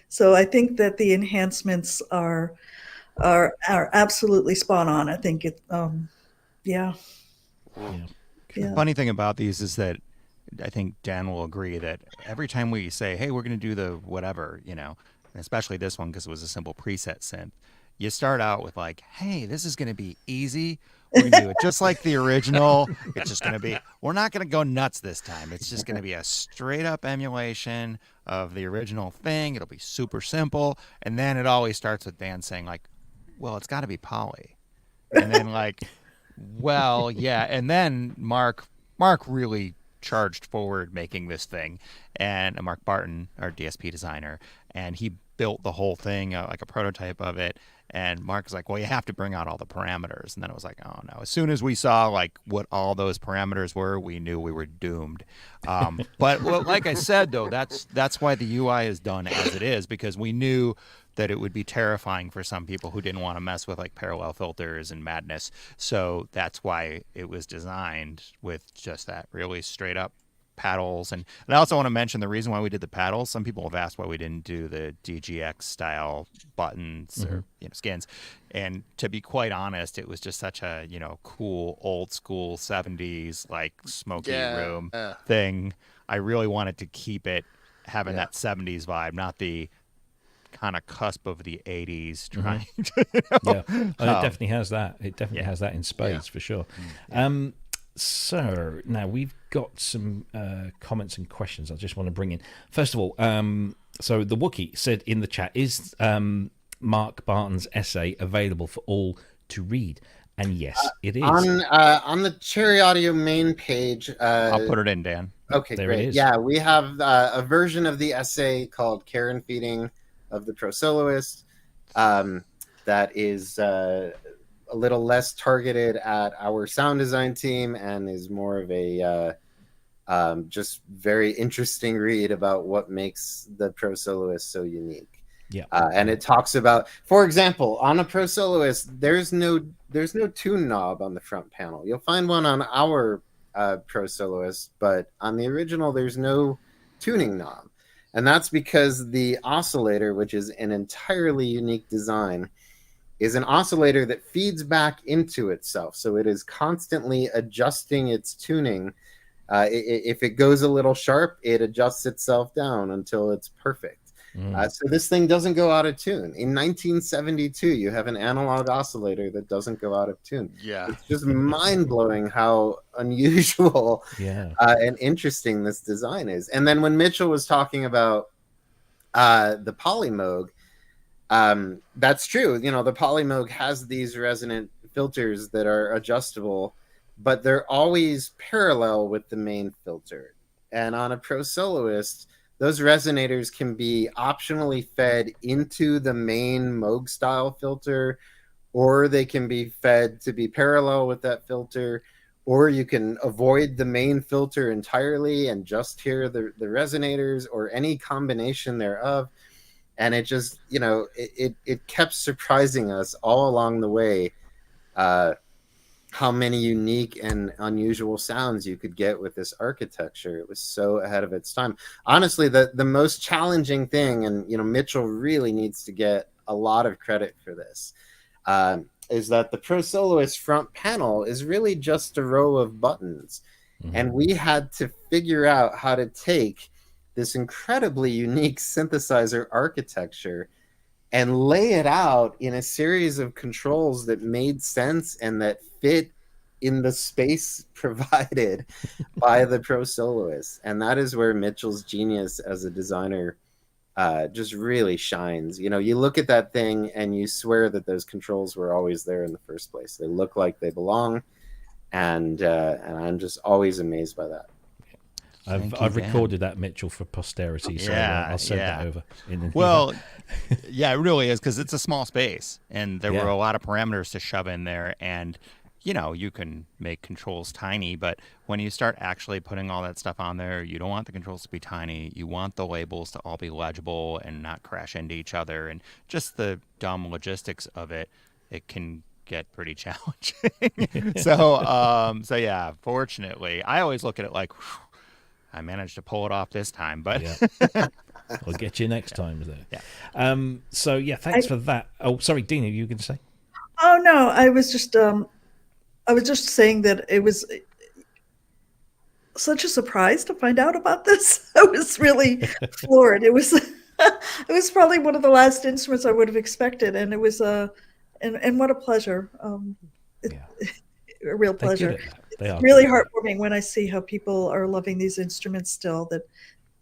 So I think that the enhancements are absolutely spot on. I think it, yeah. The funny thing about these is that I think Dan will agree that every time we say, hey, we're going to do the whatever, and especially this one because it was a simple preset synth, you start out with like, hey, this is going to be easy. We're going to do it just like the original. It's just going to be, we're not going to go nuts this time. It's just going to be a straight up emulation of the original thing. It'll be super simple. And then it always starts with Dan saying like, well, it's got to be poly. And then like, well, yeah. And then Mark really charged forward making this thing. And Mark Barton, our DSP designer, and he built the whole thing, like a prototype of it. And Mark was like, well, you have to bring out all the parameters. And then it was like, oh no. As soon as we saw like what all those parameters were, we knew we were doomed. But well, like I said, though, that's why the UI is done as it is, because we knew that it would be terrifying for some people who didn't want to mess with like parallel filters and madness. So that's why it was designed with just that really straight up paddles. And I also want to mention the reason why we did the paddles. Some people have asked why we didn't do the DGX style buttons or skins. And to be quite honest, it was just such a cool old school 70s like smoky room thing. I really wanted to keep it having that 70s vibe, not the kind of cusp of the 80s trying to, it definitely has that. It definitely has that in spades for sure. So now we've got some comments and questions I just want to bring in. First of all, so the Wookiee said in the chat, is Mark Barton's essay available for all to read? And yes, it is. On the Cherry Audio main page. I'll put it in, Dan. Okay, there great. It is. Yeah, we have a version of the essay called Care and Feeding of the Pro Soloist that is a little less targeted at our sound design team and is more of a just very interesting read about what makes the Pro Soloist so unique. Yeah, and it talks about, for example, on a Pro Soloist, there's no tune knob on the front panel. You'll find one on our Pro Soloist, but on the original, there's no tuning knob. And that's because the oscillator, which is an entirely unique design, is an oscillator that feeds back into itself. So it is constantly adjusting its tuning. If it goes a little sharp, it adjusts itself down until it's perfect. So this thing doesn't go out of tune. In 1972, you have an analog oscillator that doesn't go out of tune. Yeah. It's just mind-blowing how unusual and interesting this design is. And then when Mitchell was talking about the Polymode, that's true. You know, the Polymode has these resonant filters that are adjustable, but they're always parallel with the main filter. And on a Pro Soloist, those resonators can be optionally fed into the main Moog style filter, or they can be fed to be parallel with that filter, or you can avoid the main filter entirely and just hear the resonators, or any combination thereof. And it just, you know, it kept surprising us all along the way how many unique and unusual sounds you could get with this architecture. It was so ahead of its time. Honestly, the most challenging thing, and, you know, Mitchell really needs to get a lot of credit for this, is that the Pro Soloist front panel is really just a row of buttons. And we had to figure out how to take this incredibly unique synthesizer architecture and lay it out in a series of controls that made sense and that fit in the space provided by the Pro Soloist. And that is where Mitchell's genius as a designer just really shines. You know, you look at that thing and you swear that those controls were always there in the first place. They look like they belong, and I'm just always amazed by that. I've recorded that, Mitchell, for posterity, so I'll send that over. Well, yeah, it really is, because it's a small space, and there were a lot of parameters to shove in there, and, you know, you can make controls tiny, but when you start actually putting all that stuff on there, you don't want the controls to be tiny. You want the labels to all be legible and not crash into each other, and just the dumb logistics of it, it can get pretty challenging. So yeah, fortunately, I always look at it like, whew, I managed to pull it off this time, but I'll get you next time there. Yeah. So yeah, thanks for that. Oh, sorry, Dina, you were going to say? Oh no, I was just saying that it was such a surprise to find out about this. I was really floored. It was probably one of the last instruments I would have expected, and it was and what a pleasure. A real pleasure. It's really heartwarming when I see how people are loving these instruments still,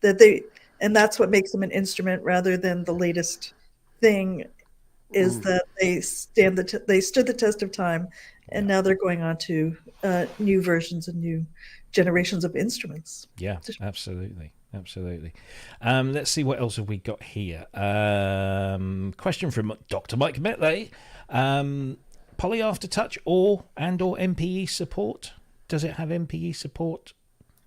and that's what makes them an instrument rather than the latest thing, is that they stood the test of time, and now they're going on to new versions and new generations of instruments. Yeah, absolutely. Let's see, what else have we got here. Question from Dr. Mike Metley. Poly Aftertouch or MPE support? Does it have MPE support?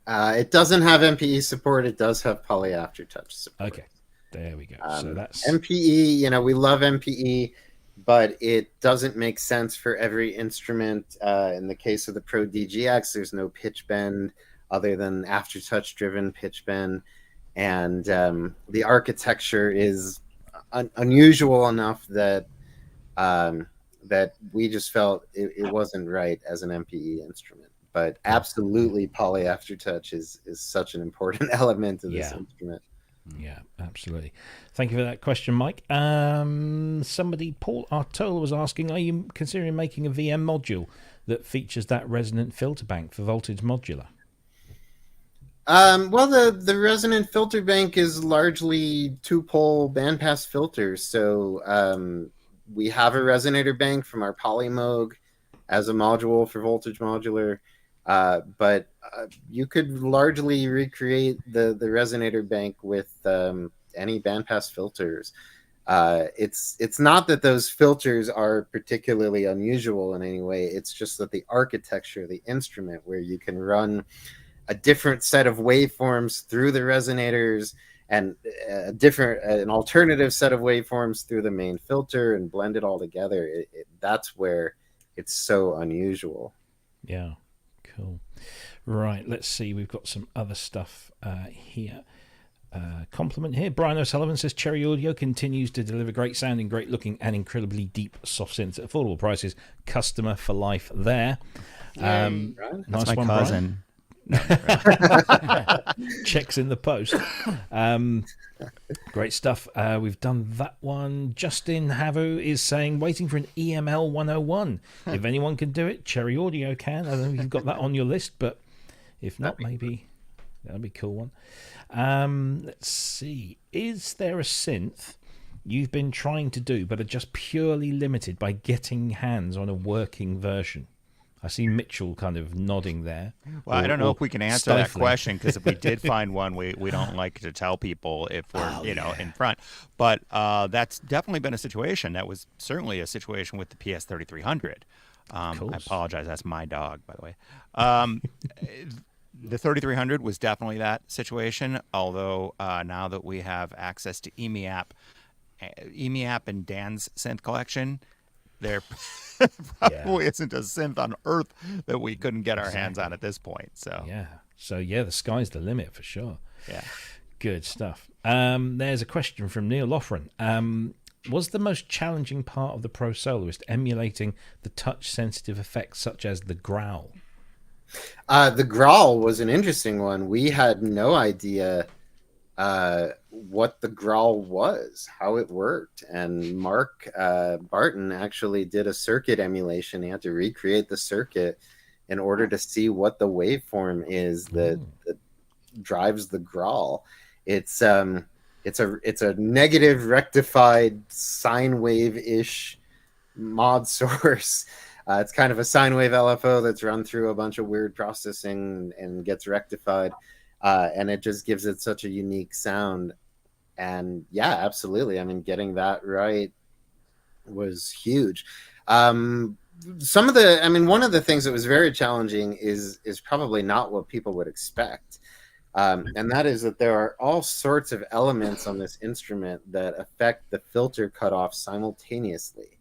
It doesn't have MPE support. It does have Poly Aftertouch support. Okay, there we go. So that's MPE. You know, we love MPE, but it doesn't make sense for every instrument. In the case of the Pro DGX, there's no pitch bend other than Aftertouch driven pitch bend, and the architecture is unusual enough that that we just felt it wasn't right as an MPE instrument. But absolutely, Poly Aftertouch is such an important element of this instrument. Yeah, absolutely. Thank you for that question, Mike. Somebody, Paul Artola, was asking, are you considering making a VM module that features that resonant filter bank for voltage modular? Well, the resonant filter bank is largely two-pole bandpass filters. So we have a resonator bank from our Polymode as a module for voltage modular. But you could largely recreate the resonator bank with any bandpass filters. It's not that those filters are particularly unusual in any way. It's just that the architecture, the instrument, where you can run a different set of waveforms through the resonators and an alternative set of waveforms through the main filter and blend it all together. That's where it's so unusual. Yeah. Cool. Right, let's see. We've got some other stuff here. Compliment here. Brian O'Sullivan says Cherry Audio continues to deliver great sounding, great looking, and incredibly deep soft synths at affordable prices. Customer for life there. That's nice my one, cousin. Checks in the post. Great stuff. We've done that one. Justin Havu is saying, waiting for an EML 101. If anyone can do it, Cherry Audio can. I don't know if you've got that on your list, but if not, maybe that'd be a cool one. Let's see. Is there a synth you've been trying to do but are just purely limited by getting hands on a working version? I see Mitchell kind of nodding there. Well, I don't know if we can answer that stifling. question, because if we did find one, we don't like to tell people if we're in front. But that's definitely been a situation. That was certainly a situation with the PS3300. I apologize. That's my dog, by the way. The 3300 was definitely that situation. Although now that we have access to EMIAP and Dan's synth collection, there probably isn't a synth on Earth that we couldn't get our hands on at this point. So the sky's the limit for sure. Yeah, good stuff. There's a question from Neil Loffren. Was the most challenging part of the Pro Soloist emulating the touch-sensitive effects such as the growl? The growl was an interesting one. We had no idea what the growl was, how it worked. And Mark Barton actually did a circuit emulation. He had to recreate the circuit in order to see what the waveform is that drives the growl. It's a negative rectified sine wave-ish mod source. It's kind of a sine wave LFO that's run through a bunch of weird processing and gets rectified. And it just gives it such a unique sound. And yeah, absolutely. I mean, getting that right was huge. One of the things that was very challenging is probably not what people would expect. And that is that there are all sorts of elements on this instrument that affect the filter cutoff simultaneously.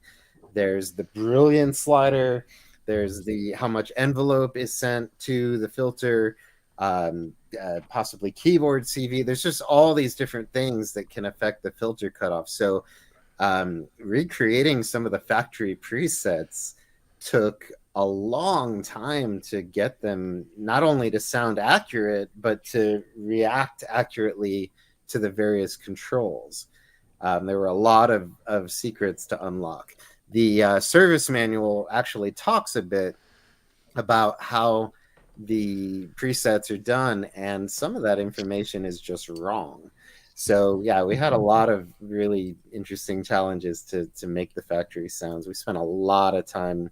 There's the brilliance slider. There's how much envelope is sent to the filter. Possibly keyboard CV. There's just all these different things that can affect the filter cutoff. So recreating some of the factory presets took a long time to get them not only to sound accurate, but to react accurately to the various controls. There were a lot of secrets to unlock. The service manual actually talks a bit about how the presets are done, and some of that information is just wrong. So yeah, we had a lot of really interesting challenges to make the factory sounds. We spent a lot of time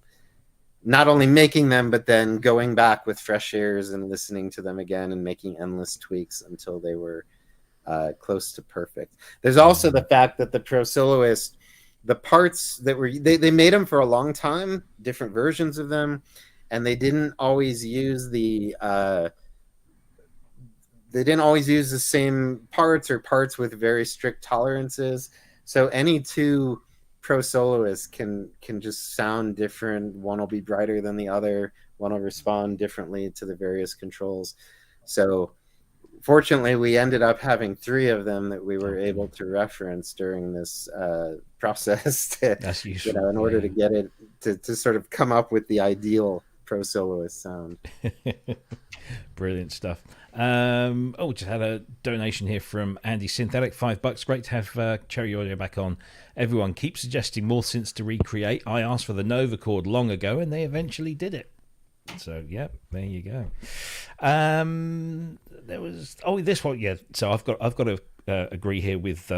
not only making them, but then going back with fresh ears and listening to them again and making endless tweaks until they were close to perfect. There's also the fact that the Pro Soloist, the parts that were they made them for a long time, different versions of them, and they didn't always use the same parts or parts with very strict tolerances. So any two Pro Soloists can just sound different. One will be brighter than the other. One will respond differently to the various controls. So fortunately, we ended up having 3 of them that we were able to reference during this process That's useful. in order to get it to sort of come up with the ideal Pro Soloist sound. Brilliant stuff. Just had a donation here from Andy Synthetic, $5. Great to have Cherry Audio back on. Everyone keeps suggesting more synths to recreate. I asked for the Nova chord long ago, and they eventually did it. So yeah, there you go. There was this one. Yeah, so I've got to agree here with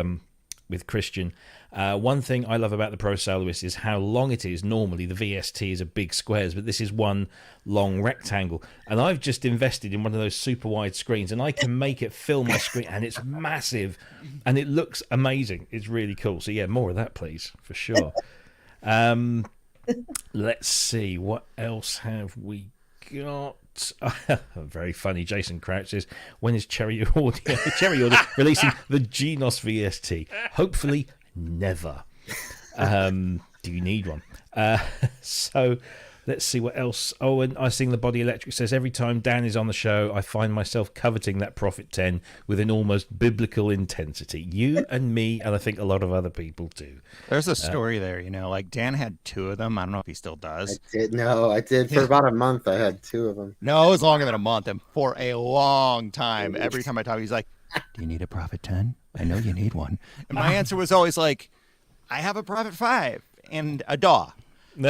Christian. One thing I love about the Pro Soloist is how long it is. Normally the VST is a big squares, but this is one long rectangle, and I've just invested in one of those super wide screens, and I can make it fill my screen, and it's massive and it looks amazing. It's really cool. So yeah, more of that please, for sure. Let's see, what else have we got? Very funny. Jason Crouch says, when is Cherry Audio releasing the Genos VST? Hopefully never. Do you need one? So Let's see what else. Oh, and I Sing the Body Electric says, every time Dan is on the show, I find myself coveting that Prophet 10 with an almost biblical intensity. You and me, and I think a lot of other people too. There's a story there, like Dan had 2 of them. I don't know if he still does. I did. For about a month, I had 2 of them. No, it was longer than a month. And for a long time, every time I talk, he's like, do you need a Prophet 10? I know you need one. And my answer was always like, I have a Prophet 5 and a DAW.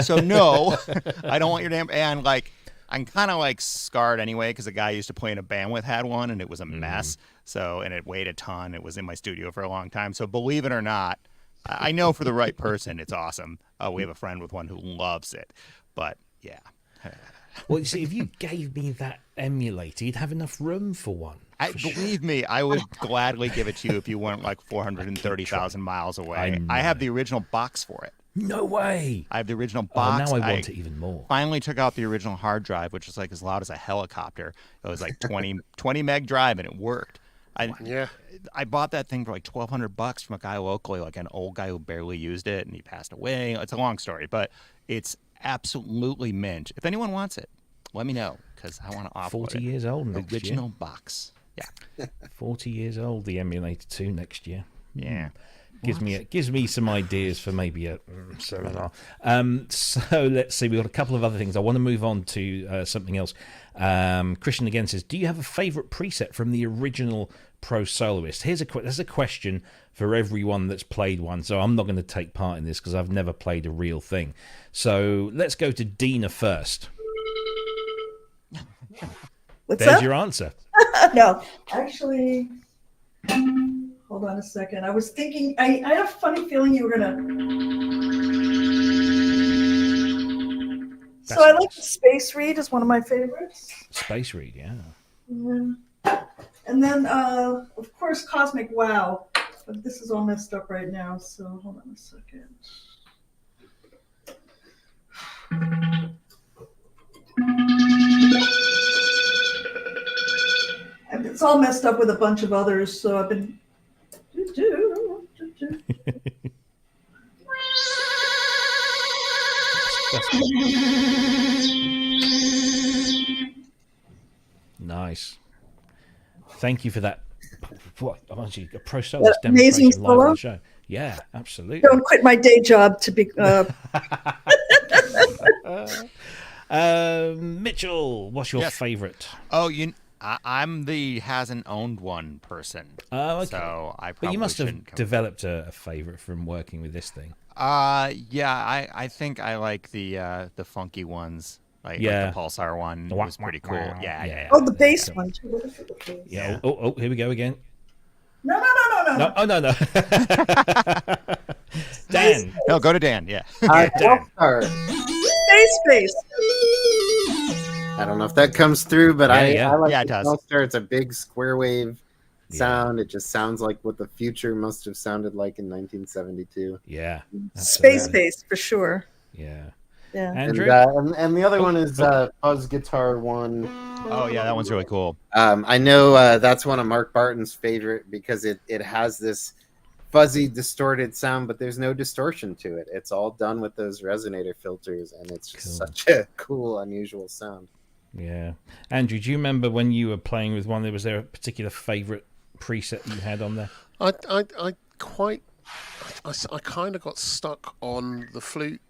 So no, I don't want your damn. And like, I'm kind of like scarred anyway because the guy I used to play in a band with had one and it was a mess. So, and it weighed a ton. It was in my studio for a long time. So believe it or not, I know for the right person, it's awesome. We have a friend with one who loves it. But yeah. Well, you see, if you gave me that emulator, you'd have enough room for one. Believe me, I would gladly give it to you if you weren't like 430,000 miles away. I have the original box for it. No way. I have the original box. Now I want it even more. Finally took out the original hard drive, which was like as loud as a helicopter. It was like 20 meg drive, and it worked. I bought that thing for like $1,200 from a guy locally, like an old guy who barely used it, and he passed away. It's a long story, but it's absolutely mint. If anyone wants it, let me know because I want to offer 40 years old next year. Original box. Yeah. 40 years old, the emulator 2 next year. Yeah. Gives me some ideas for maybe a seminar. So let's see. We've got a couple of other things. I want to move on to something else. Christian again says, do you have a favorite preset from the original Pro Soloist? There's a question for everyone that's played one. So I'm not going to take part in this because I've never played a real thing. So let's go to Dina first. There's your answer. No, actually, hold on a second. I was thinking, I had a funny feeling you were going to. So I like Space Read is one of my favorites. Space Read, yeah. And then, of course, Cosmic Wow. But this is all messed up right now, so hold on a second. It's all messed up with a bunch of others, so I've been. Nice. Thank you for that. What? Actually, a Pro Soloist amazing demonstration live on the show. Yeah, absolutely. Don't quit my day job to be. Mitchell, what's your favorite? Oh, I'm the hasn't owned one person. Oh, okay. So I probably but you must have developed a favorite from working with this thing. Yeah, I think I like the funky ones. Like the Pulsar one was pretty cool. Yeah. Oh, the bass one too. Yeah. Oh, here we go again. No. Oh, no. Dan. No, go to Dan. Yeah. Dan. Space. I don't know if that comes through, but I like it does. Pulsar. It's a big square wave sound. It just sounds like what the future must have sounded like in 1972. Yeah. Space for sure. Yeah. Yeah. Andrew? And the other one is Buzz Guitar One. Oh yeah, that one's really cool. I know that's one of Mark Barton's favorite because it has this fuzzy, distorted sound, but there's no distortion to it. It's all done with those resonator filters, and it's just such a cool, unusual sound. Yeah. Andrew, do you remember when you were playing with one, was there a particular favorite preset you had on there? I kind of got stuck on the flute,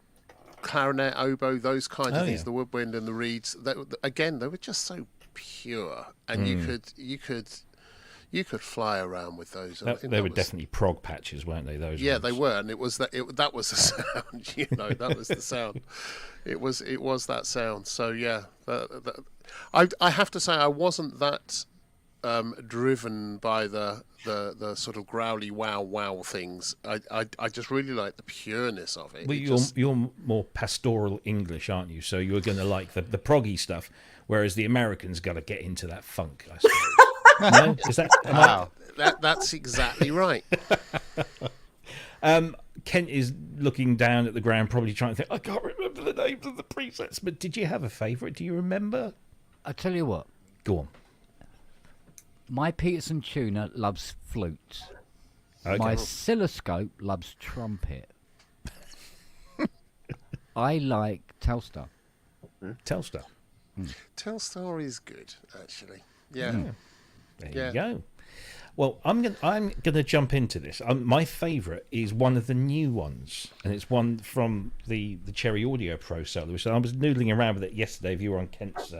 clarinet, oboe, those kinds of things, the woodwind and the reeds. Again, they were just so pure, and you could fly around with those. They were definitely prog patches, weren't they? Those. Yeah, ones? they were, and it was that was the sound. That was the sound. It was that sound. So yeah, I have to say I wasn't that driven by the sort of growly wow things. I just really like the pureness of it. Well, you're more pastoral English, aren't you? So you're going to like the proggy stuff, whereas the Americans got to get into that funk, I suppose. No? Is that wow? That's exactly right. Kent is looking down at the ground, probably trying to think, I can't remember the names of the presets, but did you have a favourite? Do you remember? I'll tell you what. Go on. My Peterson tuner loves flutes. Okay. My oscilloscope loves trumpet. I like Telstar. Telstar. Telstar is good, actually. Yeah. There you go. Well, I'm gonna jump into this. My favourite is one of the new ones, and it's one from the Cherry Audio Pro Soloist. So I was noodling around with it yesterday. If you were on Kent's,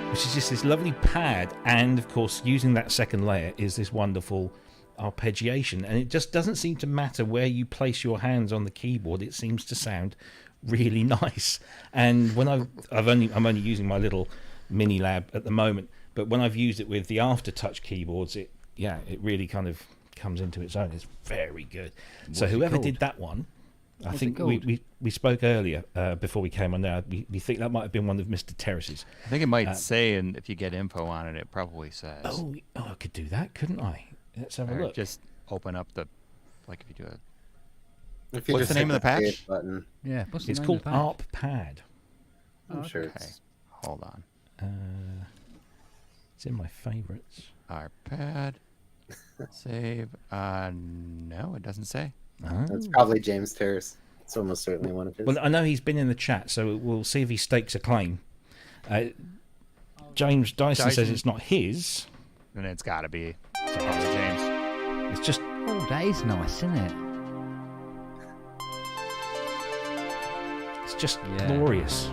which is just this lovely pad, and of course, using that second layer is this wonderful arpeggiation, and it just doesn't seem to matter where you place your hands on the keyboard. It seems to sound really nice. And when I'm only using my little mini lab at the moment, but when I've used it with the Aftertouch keyboards, it really kind of comes into its own. It's very good. So whoever did that one, I think we spoke earlier before we came on there. We think that might have been one of Mr. Terrace's. I think it might say, and if you get info on it, it probably says. Oh, I could do that, couldn't I? Let's have a look. Just open up the, like, if you do it. What's the name of the patch? Button. Yeah, what's the It's name called of the patch? ARP Pad. I'm sure Okay, it's hold on. It's in my favourites. Our pad. Save. No, it doesn't say. That's probably James Terrace. It's almost certainly one of his. Well, I know he's been in the chat, so we'll see if he stakes a claim. James Dyson says it's not his. Then it's got to be. It's probably James. It's just. Oh, that is nice, isn't it? It's just glorious.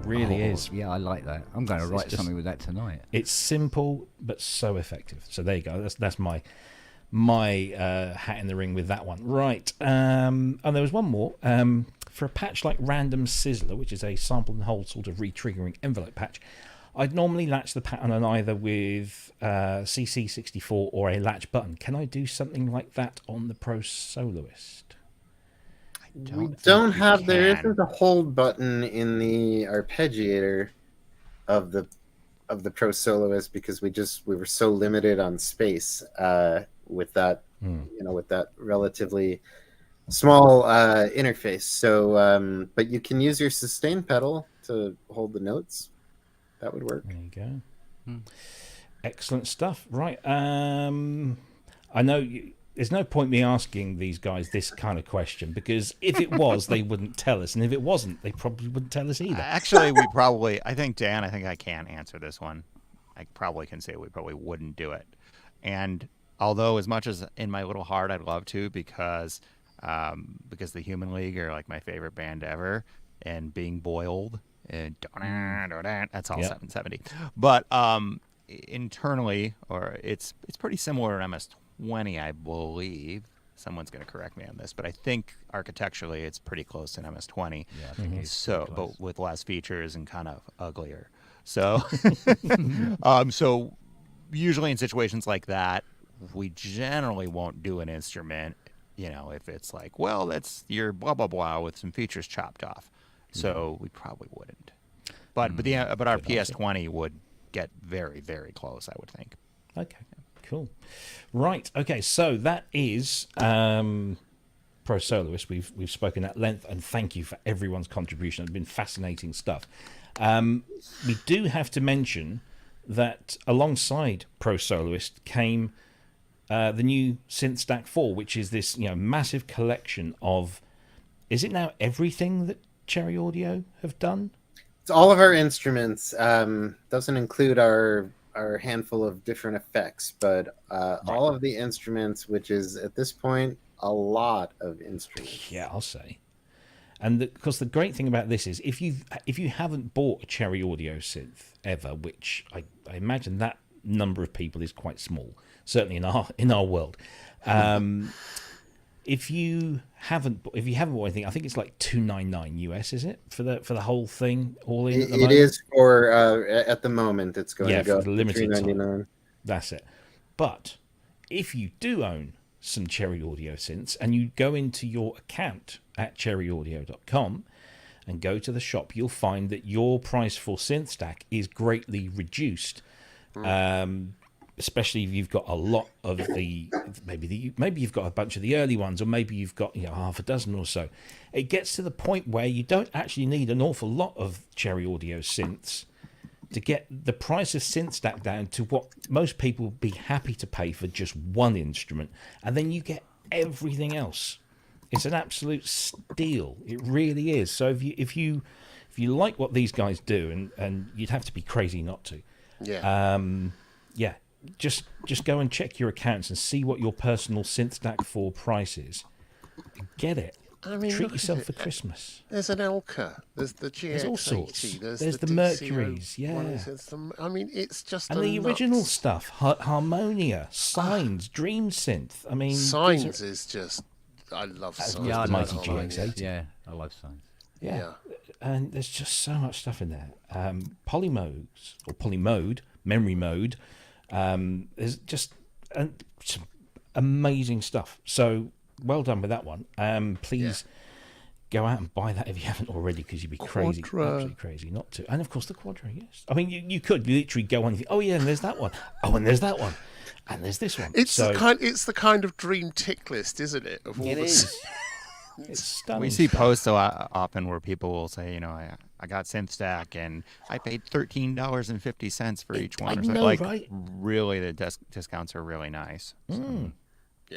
Really is. Yeah, I like that. I'm going to write something with that tonight. It's simple but so effective. So there you go. That's my hat in the ring with that one. Right. And there was one more. For a patch like Random Sizzler, which is a sample and hold sort of re-triggering envelope patch, I'd normally latch the pattern on either with CC64 or a latch button. Can I do something like that on the Pro Soloist? We don't have. There isn't a hold button in the arpeggiator of the Pro Soloist because we were so limited on space with that with that relatively small interface. So, but you can use your sustain pedal to hold the notes. That would work. There you go. Excellent stuff. Right. I know there's no point me asking these guys this kind of question because if it was, they wouldn't tell us, and if it wasn't, they probably wouldn't tell us either. Actually, I think Dan, I think I can answer this one. I probably can say we probably wouldn't do it. And although as much as in my little heart I'd love to because the Human League are like my favorite band ever, and being boiled and that's all 770. But internally, or it's pretty similar to MS-20, I believe. Someone's going to correct me on this, but I think architecturally it's pretty close to an MS-20. Yeah, I think it's so, but with less features and kind of uglier. So, so usually in situations like that, we generally won't do an instrument. If it's like, well, that's your blah blah blah with some features chopped off. So we probably wouldn't. But our PS20 would get very, very close, I would think. Okay, cool. Right. Okay, so that is Pro Soloist. We've spoken at length, and thank you for everyone's contribution. It's been fascinating stuff. We do have to mention that alongside Pro Soloist came the new Synth Stack 4, which is this massive collection of. Is it now everything that Cherry Audio have done? It's all of our instruments. Doesn't include our handful of different effects, but all of the instruments, which is at this point a lot of instruments. Yeah, I'll say. And because the great thing about this is if you haven't bought a Cherry Audio synth ever, which I imagine that number of people is quite small, certainly in our world. If you haven't bought anything, I think it's like $299 US, is it for the whole thing all in? It is for at the moment. It's going to go for the limited $399. time. That's it. But if you do own some Cherry Audio synths and you go into your account at cherryaudio.com and go to the shop, you'll find that your price for Synth Stack is greatly reduced. Especially if you've got a lot of maybe you've got a bunch of the early ones, or maybe you've got half a dozen or so. It gets to the point where you don't actually need an awful lot of Cherry Audio synths to get the price of Synth Stack down to what most people would be happy to pay for just one instrument, and then you get everything else. It's an absolute steal. It really is. So if you like what these guys do, and you'd have to be crazy not to. Yeah. Just go and check your accounts and see what your personal Synth Stack 4 price is. Get it. I mean, treat yourself for Christmas. There's an Elka. There's the GX80. There's all sorts. There's the Mercuries. Yeah. I mean, it's just and the original stuff. Harmonia, Signs, Dreamsynth. I mean, Signs is just. I love Signs. Yeah, I the love mighty GX80. Yeah, I love Signs. Yeah. And there's just so much stuff in there. Polymodes or Polymode, Memorymode. There's just some amazing stuff. So well done with that one. Please go out and buy that if you haven't already, because you'd be crazy, absolutely crazy not to. And of course the Quadra, yes. I mean, you could literally go on and think, oh yeah, and there's that one. Oh, and there's that one. And there's this one. It's the kind of dream tick list, isn't it? Of all it is. It's stunning. We see posts so often where people will say, I got Synth Stack and I paid $13.50 for each one. I know, right? Really, the discounts are really nice. So.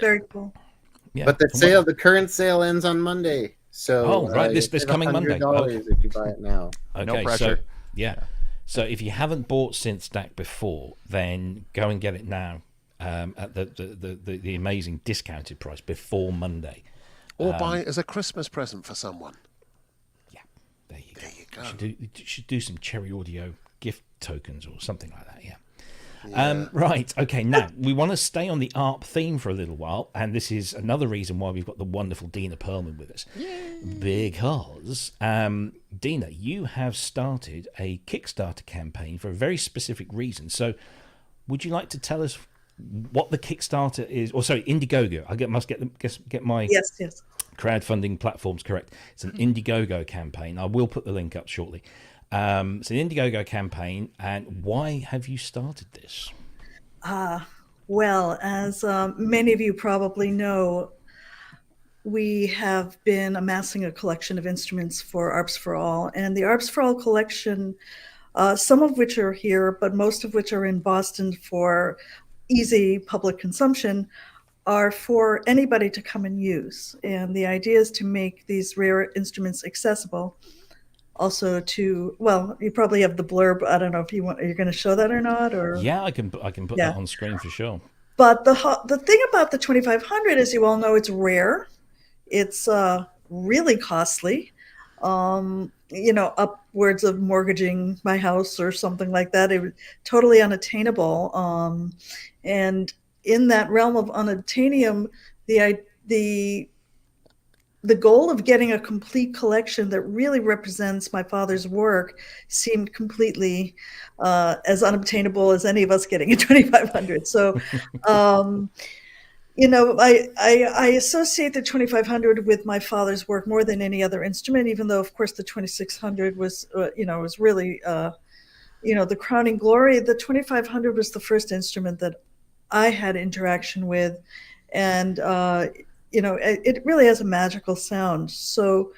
Very cool. Yeah. But the current sale ends on Monday. So this coming Monday. If you buy it now. Okay, no pressure. So if you haven't bought Synth Stack before, then go and get it now at the amazing discounted price before Monday. Or buy it as a Christmas present for someone. Yeah, there you go. You should do some Cherry Audio gift tokens or something like that. Yeah. Right. Okay. Now we want to stay on the ARP theme for a little while, and this is another reason why we've got the wonderful Dina Perlman with us. Yay. Because Dina, you have started a Kickstarter campaign for a very specific reason. So, would you like to tell us what the Kickstarter is? Or sorry, Indiegogo. I must get my yes crowdfunding platforms correct. It's an Indiegogo campaign. I will put the link up shortly. It's an Indiegogo campaign, and why have you started this? Well, as many of you probably know, we have been amassing a collection of instruments for ARPS for All, and the ARPS for All collection, some of which are here, but most of which are in Boston for easy public consumption, are for anybody to come and use. And the idea is to make these rare instruments accessible. Also to, well, you probably have the blurb. I don't know if you're going to show that or not, or I can put that on screen for sure. But the thing about the 2500, as you all know, it's rare. It's really costly. Upwards of mortgaging my house or something like that. It was totally unattainable. And in that realm of unattainium, the goal of getting a complete collection that really represents my father's work seemed completely as unobtainable as any of us getting a 2500. So, I associate the 2500 with my father's work more than any other instrument, even though, of course, the 2600 was, was really, the crowning glory. The 2500 was the first instrument that I had interaction with, and it really has a magical sound. So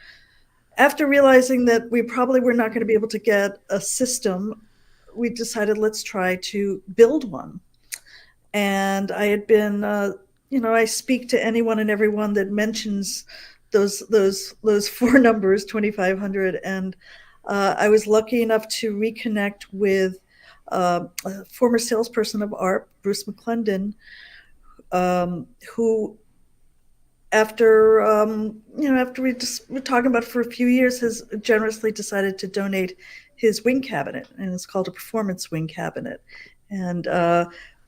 after realizing that we probably were not going to be able to get a system, we decided let's try to build one. And I had been, I speak to anyone and everyone that mentions those four numbers, 2500, and I was lucky enough to reconnect with a former salesperson of ARP, Bruce McClendon, who, after we just were talking about it for a few years, has generously decided to donate his wing cabinet, and it's called a performance wing cabinet, and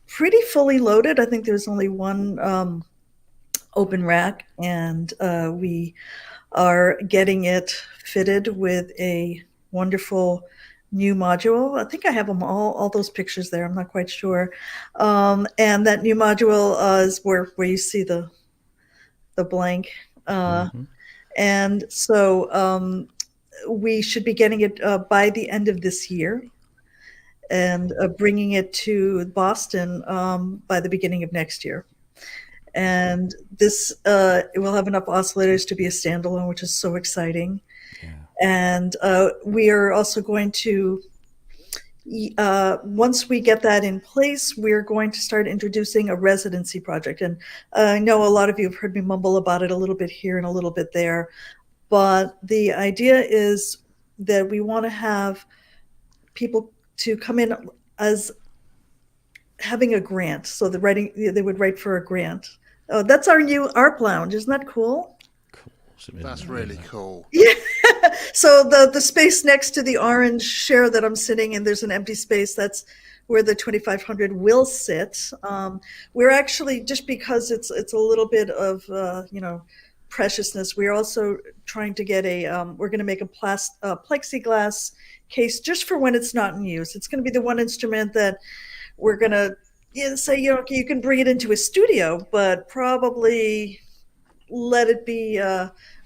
pretty fully loaded. I think there's only one open rack, and we are getting it fitted with a wonderful new module. I think I have them all those pictures there. I'm not quite sure. And that new module is where you see the blank. And so we should be getting it by the end of this year, and bringing it to Boston by the beginning of next year. And this it will have enough oscillators to be a standalone, which is so exciting. Yeah. And we are also going to once we get that in place, we're going to start introducing a residency project. And I know a lot of you have heard me mumble about it a little bit here and a little bit there. But the idea is that we want to have people to come in as having a grant. So they would write for a grant. Oh, that's our new ARP Lounge. Isn't that cool? That's really cool. Yeah. So the space next to the orange chair that I'm sitting in, there's an empty space. That's where the 2500 will sit. We're actually, just because it's a little bit of preciousness, we're also trying to get we're going to make a plexiglass case just for when it's not in use. It's going to be the one instrument that we're going to say, you can bring it into a studio, but probably let it be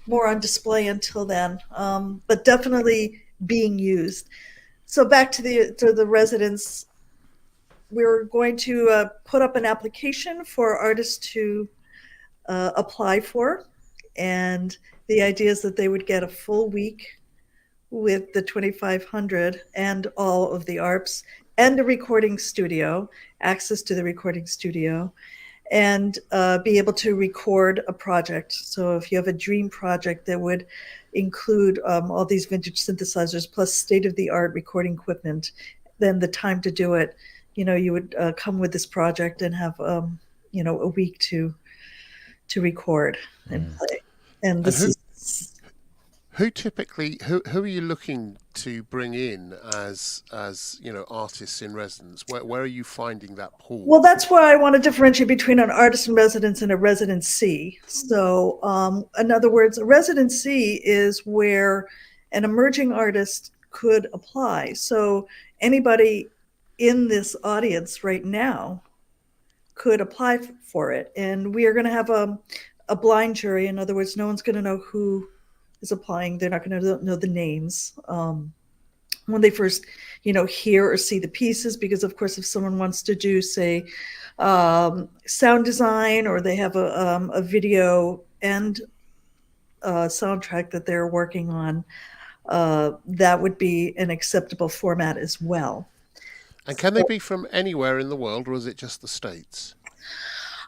more on display until then, but definitely being used. So back to the residents, we're going to put up an application for artists to apply for, and the idea is that they would get a full week with the 2500 and all of the ARPs and a recording studio, access to the recording studio, and be able to record a project. So if you have a dream project that would include all these vintage synthesizers plus state-of-the-art recording equipment, then the time to do it, you would come with this project and have a week to record and play. And who typically who are you looking to bring in as artists in residence? Where are you finding that pool? Well, that's why I want to differentiate between an artist in residence and a residency. So in other words, a residency is where an emerging artist could apply. So anybody in this audience right now could apply for it, and we are going to have a blind jury. In other words, no one's going to know who is applying. They're not going to know the names when they first, hear or see the pieces, because of course, if someone wants to do, say, sound design, or they have a video and soundtrack that they're working on, that would be an acceptable format as well. And can they be from anywhere in the world, or is it just the States?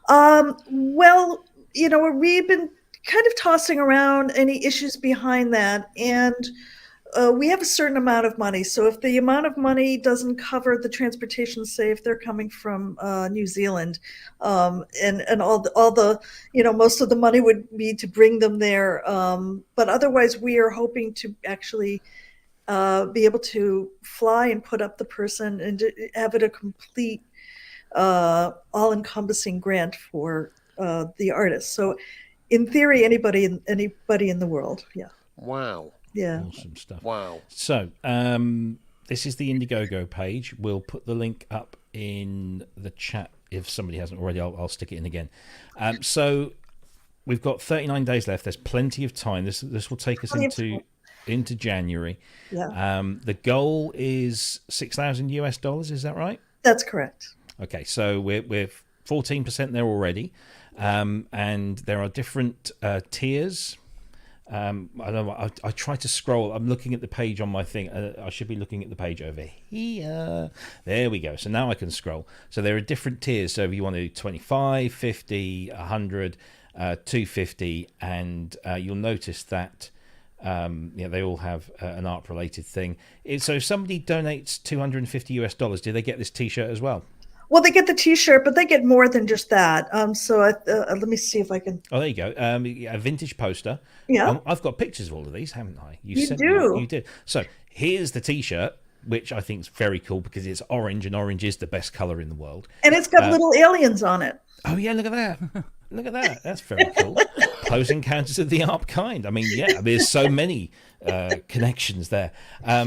Well, we've been kind of tossing around any issues behind that, and we have a certain amount of money. So if the amount of money doesn't cover the transportation, say if they're coming from New Zealand, and all the most of the money would be to bring them there. But otherwise, we are hoping to actually be able to fly and put up the person and have it a complete, all-encompassing grant for the artist. So in theory, anybody in the world. Yeah. Wow. Yeah. Awesome stuff. Wow. So this is the Indiegogo page. We'll put the link up in the chat if somebody hasn't already. I'll stick it in again. So we've got 39 days left. There's plenty of time. This will take us into January. Yeah. The goal is $6,000 US. Is that right? That's correct. Okay, so we're 14% there already, and there are different tiers. I don't know. I try to scroll. I'm looking at the page on my thing. I should be looking at the page over here. There we go. So now I can scroll. So there are different tiers. So if you want to do 25, 50, 100, 250, and you'll notice that they all have an ARP related thing. So if somebody donates $250 US, do they get this T-shirt as well? Well, they get the T-shirt, but they get more than just that. So let me see if I can. Oh, there you go. A vintage poster. Yeah. I've got pictures of all of these, haven't I? You do. You did. So here's the T-shirt, which I think is very cool because it's orange, and orange is the best color in the world. And it's got little aliens on it. Oh yeah, look at that. Look at that. That's very cool. Close Encounters of the ARP kind. I mean, yeah, there's so many connections there.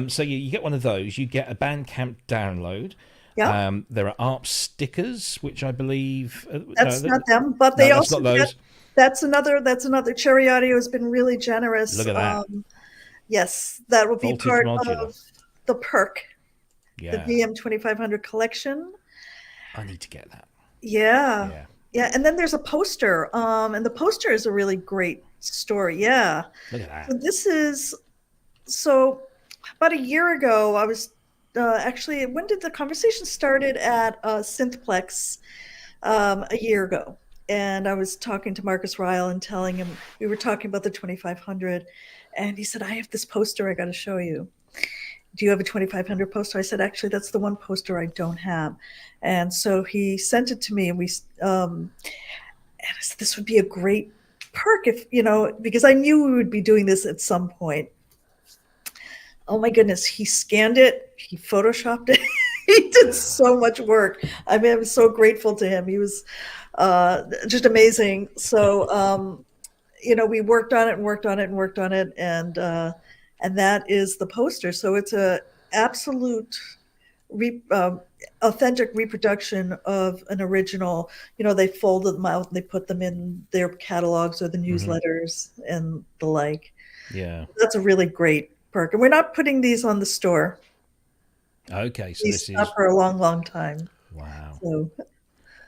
So you get one of those. You get a Bandcamp download. Yeah. There are ARP stickers, which I believe that's not them, but they also not those. That's another. Cherry Audio has been really generous. Look at that. Yes, that will be Voltage part modular. of the perk. Yeah. The VM 2500 collection. I need to get that. Yeah. And then there's a poster, and the poster is a really great story. Yeah. Look at that. So this is about a year ago. I was actually, when did the conversation started at Synthplex a year ago? And I was talking to Marcus Ryle and telling him, we were talking about the 2500, and he said, I have this poster I got to show you. Do you have a 2500 poster? I said, actually, that's the one poster I don't have. And so he sent it to me, and and I said, this would be a great perk if, because I knew we would be doing this at some point. Oh my goodness, he scanned it, he photoshopped it. He did so much work. I mean, I'm so grateful to him. He was just amazing. So, we worked on it, and that is the poster. So it's a absolute authentic reproduction of an original. They folded them out and they put them in their catalogs or the newsletters and the like. Yeah, that's a really great perk. And we're not putting these on the store. Okay, so These this is for a long time. Wow. So,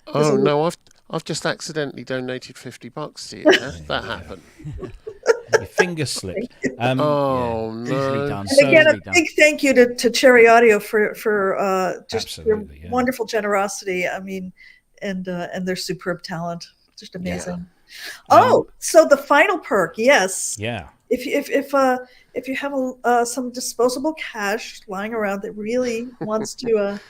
oh no, I've just accidentally donated $50 to you. That happened. Your finger slipped. Oh no! Easily done. and again, Easily a done. big thank you to Cherry Audio for just your Absolutely, yeah. wonderful generosity. I mean, and their superb talent, just amazing. So the final perk, yes. Yeah. If you have some disposable cash lying around that really wants to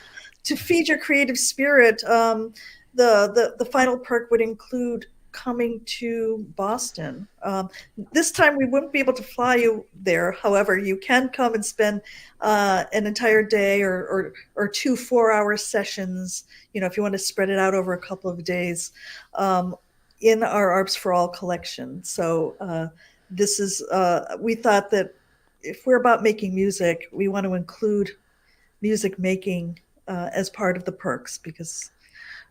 feed your creative spirit, the final perk would include coming to Boston. This time we wouldn't be able to fly you there. However, you can come and spend an entire day or 2 4-hour sessions, if you want to spread it out over a couple of days, in our ARPs for All collection. So this is, we thought that if we're about making music, we want to include music making as part of the perks, because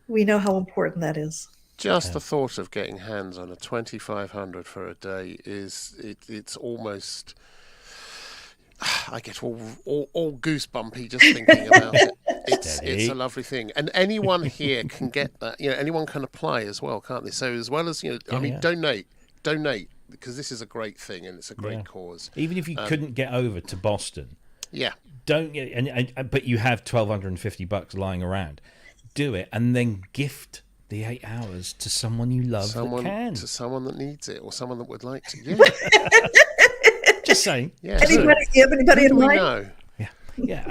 we know how important that is. Just the thought of getting hands on a 2500 for a day it's almost, I get all goosebumpy just thinking about it. It's a lovely thing, and anyone here can get that. Anyone can apply as well, can't they? So as well as donate, because this is a great thing and it's a great cause. Even if you couldn't get over to Boston, but you have $1,250 lying around, do it and then gift the 8 hours to someone you love that can. To someone that needs it or someone that would like to. Yeah. Just saying. Yeah. Anybody in mind? Know. Yeah.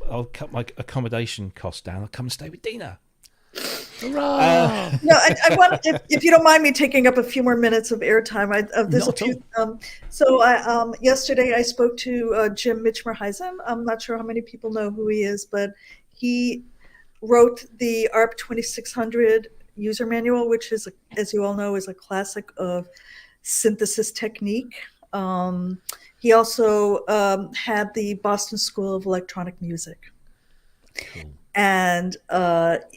I'll cut my accommodation cost down. I'll come and stay with Dina. Hurrah! No, I want, if you don't mind me taking up a few more minutes of airtime. There's a few. Yesterday I spoke to Jim Mitchmer-Heisen. I'm not sure how many people know who he is, but he wrote the ARP 2600 user manual, which is, as you all know, is a classic of synthesis technique. He also had the Boston School of Electronic Music. Cool. And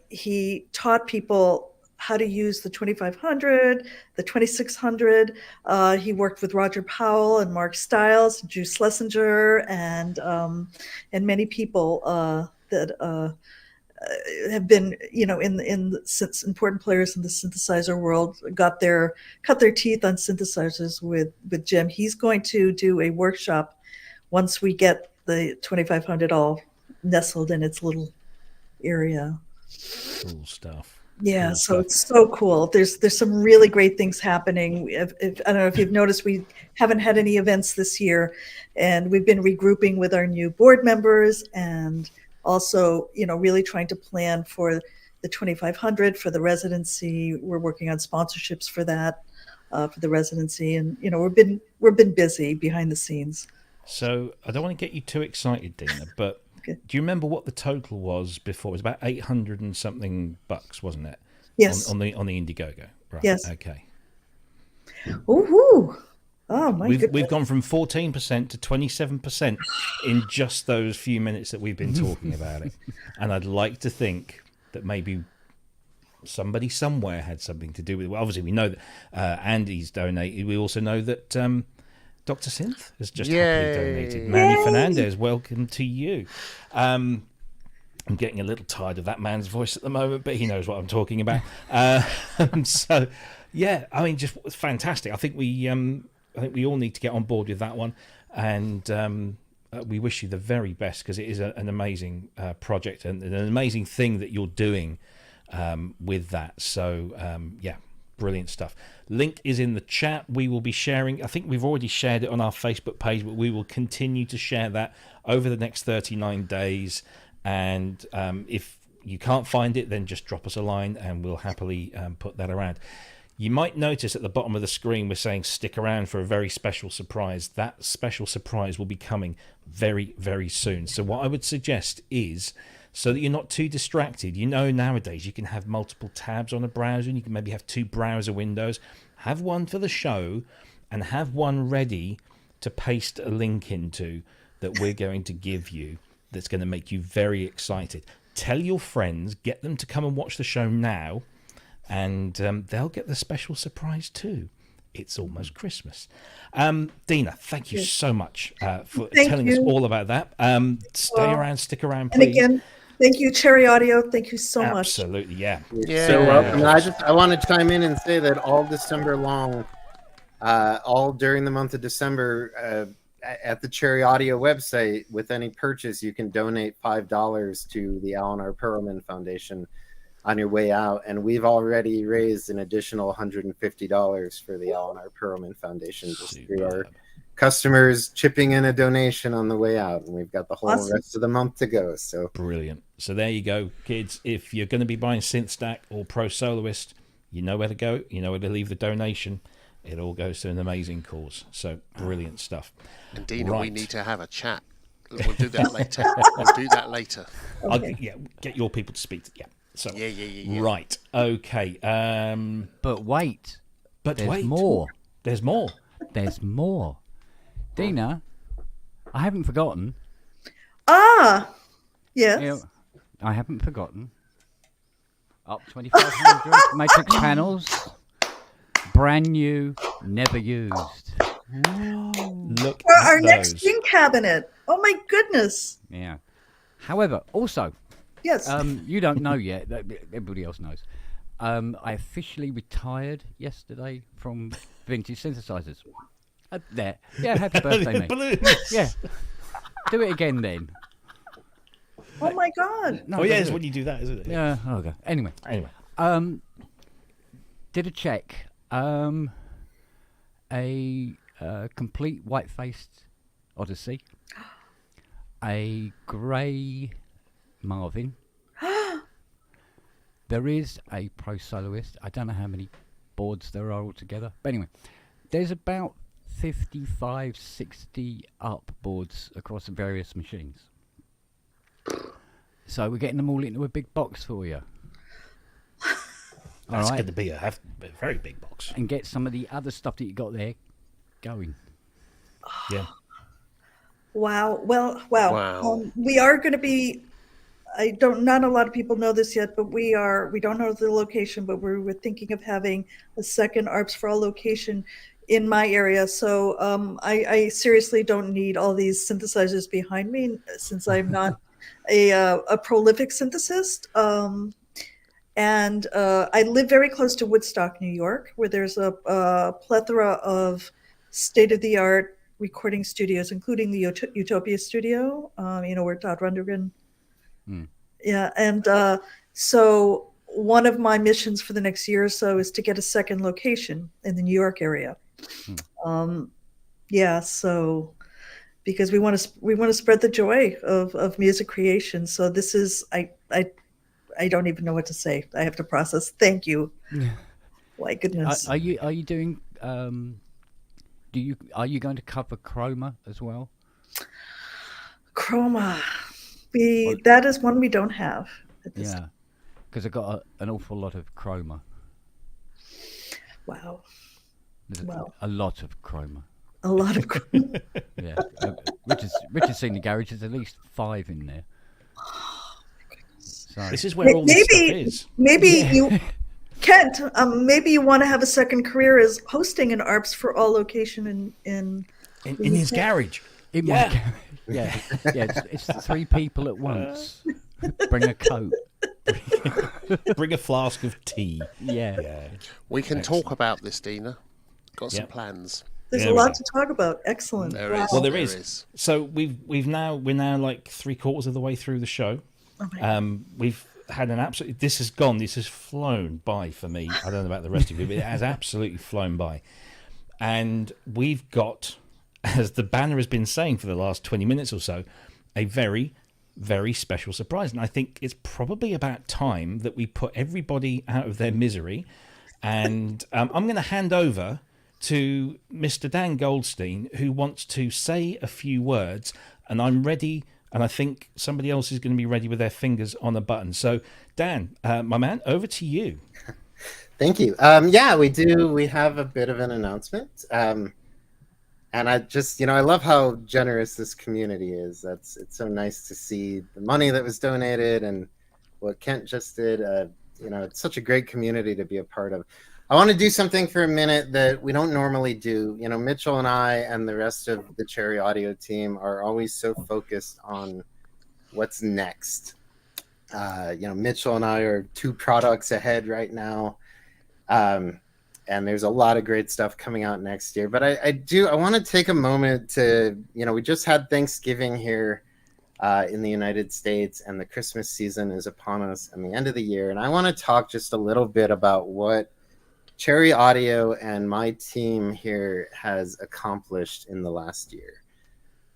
he taught people how to use the 2500, the 2600. He worked with Roger Powell and Mark Stiles, Drew Schlesinger, and many people that have been, important players in the synthesizer world, cut their teeth on synthesizers with Jim. He's going to do a workshop once we get the 2500 all nestled in its little area. Cool stuff. Yeah, so it's so cool. There's some really great things happening. If I don't know if you've noticed, we haven't had any events this year, and we've been regrouping with our new board members, and also, really trying to plan for the 2500 for the residency. We're working on sponsorships for that, for the residency, and we've been busy behind the scenes. So I don't want to get you too excited, Dina, but Okay. do you remember what the total was before? It was about 800 and something bucks, wasn't it? Yes. On the Indiegogo, right? Yes. Okay. Ooh. Oh my goodness. We've gone from 14% to 27% in just those few minutes that we've been talking about it, and I'd like to think that maybe somebody somewhere had something to do with it. Well, obviously, we know that Andy's donated. We also know that Dr. Synth has just happily donated. Manny Fernandez, welcome to you. I'm getting a little tired of that man's voice at the moment, but he knows what I'm talking about. So, yeah, I mean, just fantastic. I think we all need to get on board with that one, and we wish you the very best, because it is an amazing project and an amazing thing that you're doing with that. So yeah, brilliant stuff. Link is in the chat. We will be sharing, I think we've already shared it on our Facebook page, but we will continue to share that over the next 39 days. And if you can't find it, then just drop us a line and we'll happily put that around. You might notice at the bottom of the screen we're saying stick around for a very special surprise. That special surprise will be coming very, very soon. So what I would suggest is, so that you're not too distracted, you know, nowadays you can have multiple tabs on a browser and you can maybe have 2 browser windows. Have one for the show and have one ready to paste a link into that we're going to give you, that's going to make you very excited. Tell your friends, get them to come and watch the show now, and they'll get the special surprise too. It's almost Christmas. Dina, thank you so much for telling us all about that. Stay around, stick around, please. And again, thank you, Cherry Audio. Thank you so much. Absolutely, yeah. So welcome. I want to chime in and say that all December long, all during the month of December, at the Cherry Audio website, with any purchase, you can donate $5 to the Alan R. Perlman Foundation on your way out, and we've already raised an additional $150 for the Alan R. Perlman Foundation just through our customers chipping in a donation on the way out, and we've got the whole rest of the month to go. So brilliant. So there you go, kids. If you're going to be buying Synth Stack or Pro Soloist, you know where to go, you know where to leave the donation. It all goes to an amazing cause. So brilliant stuff. And Dina, we need to have a chat. We'll do that later. We'll do that later. Okay. Get your people to speak. Yeah. So yeah. Right. Okay. But wait. There's more. There's more. There's more. Dina, I haven't forgotten. Ah, yes. You know, I haven't forgotten. Up 2500 matrix panels. Brand new, never used. Look For at our those. next string cabinet. Oh my goodness. Yeah. However, also, Yes. you don't know yet. Everybody else knows. I officially retired yesterday from vintage synthesizers. There. Yeah, happy birthday, mate. Balloons. Yeah. Do it again then. Oh my God. No, Oh yeah, don't it's do when it. you do that, isn't it? Yeah. Okay. Anyway. Did a check. A complete white-faced Odyssey. A grey Marvin. There is a Pro Soloist. I don't know how many boards there are altogether. But anyway, there's about 55, 60 ARP boards across the various machines. So we're getting them all into a big box for you. That's going to be a very big box. And get some of the other stuff that you got there going. Yeah. Wow. Well, wow. We are going to be, not a lot of people know this yet, but we don't know the location, but we're thinking of having a second ARPS for All location in my area. So I seriously don't need all these synthesizers behind me, since I'm not a prolific synthesist. And I live very close to Woodstock, New York, where there's a plethora of state-of-the-art recording studios, including the Utopia studio, where Todd Rundgren. Yeah, and so one of my missions for the next year or so is to get a second location in the New York area. So because we want to spread the joy of music creation. So this is I don't even know what to say. I have to process. Thank you. My goodness. Are you doing? Are you going to cover Chroma as well? Chroma. That is one we don't have. Yeah, because I've got an awful lot of Chroma. Wow. A lot of Chroma. A lot of Chroma. Yeah. Richard's seen the garage. There's at least 5 in there. So. This is where all this stuff is. Maybe you, Kent. Maybe you want to have a second career as hosting an ARPS for All location in his garage. In my garage. Yeah. It's 3 people at once. Bring a coat. Bring a flask of tea. Yeah. We can talk about this, Dina. Got some plans. There's There a we lot go. to talk about. Excellent. There Wow. is. Well, there There is. is. So we're now like 3/4 of the way through the show. Oh my God. We've had an absolute. This has flown by for me. I don't know about the rest of you, but it has absolutely flown by. And we've got, as the banner has been saying for the last 20 minutes or so, a very, very special surprise. And I think it's probably about time that we put everybody out of their misery. And I'm going to hand over to Mr. Dan Goldstein, who wants to say a few words. And I'm ready. And I think somebody else is going to be ready with their fingers on a button. So, Dan, my man, over to you. Thank you. Yeah, we do. We have a bit of an announcement. And I just, I love how generous this community is. It's so nice to see the money that was donated and what Kent just did. It's such a great community to be a part of. I want to do something for a minute that we don't normally do. Mitchell and I and the rest of the Cherry Audio team are always so focused on what's next. Mitchell and I are 2 products ahead right now. And there's a lot of great stuff coming out next year. But I want to take a moment to, we just had Thanksgiving here in the United States, and the Christmas season is upon us and the end of the year. And I want to talk just a little bit about what Cherry Audio and my team here has accomplished in the last year,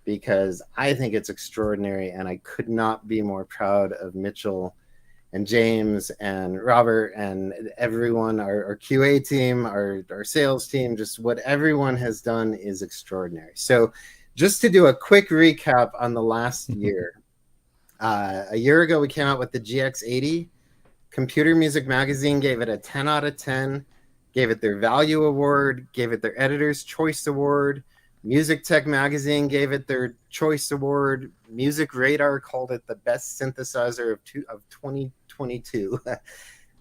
because I think it's extraordinary, and I could not be more proud of Mitchell and James and Robert and everyone, our QA team, our sales team. Just what everyone has done is extraordinary. So just to do a quick recap on the last year, a year ago we came out with the GX80. Computer Music Magazine gave it a 10 out of 10, gave it their Value Award, gave it their Editor's Choice Award. Music Tech Magazine gave it their Choice Award. Music Radar called it the best synthesizer of 2022.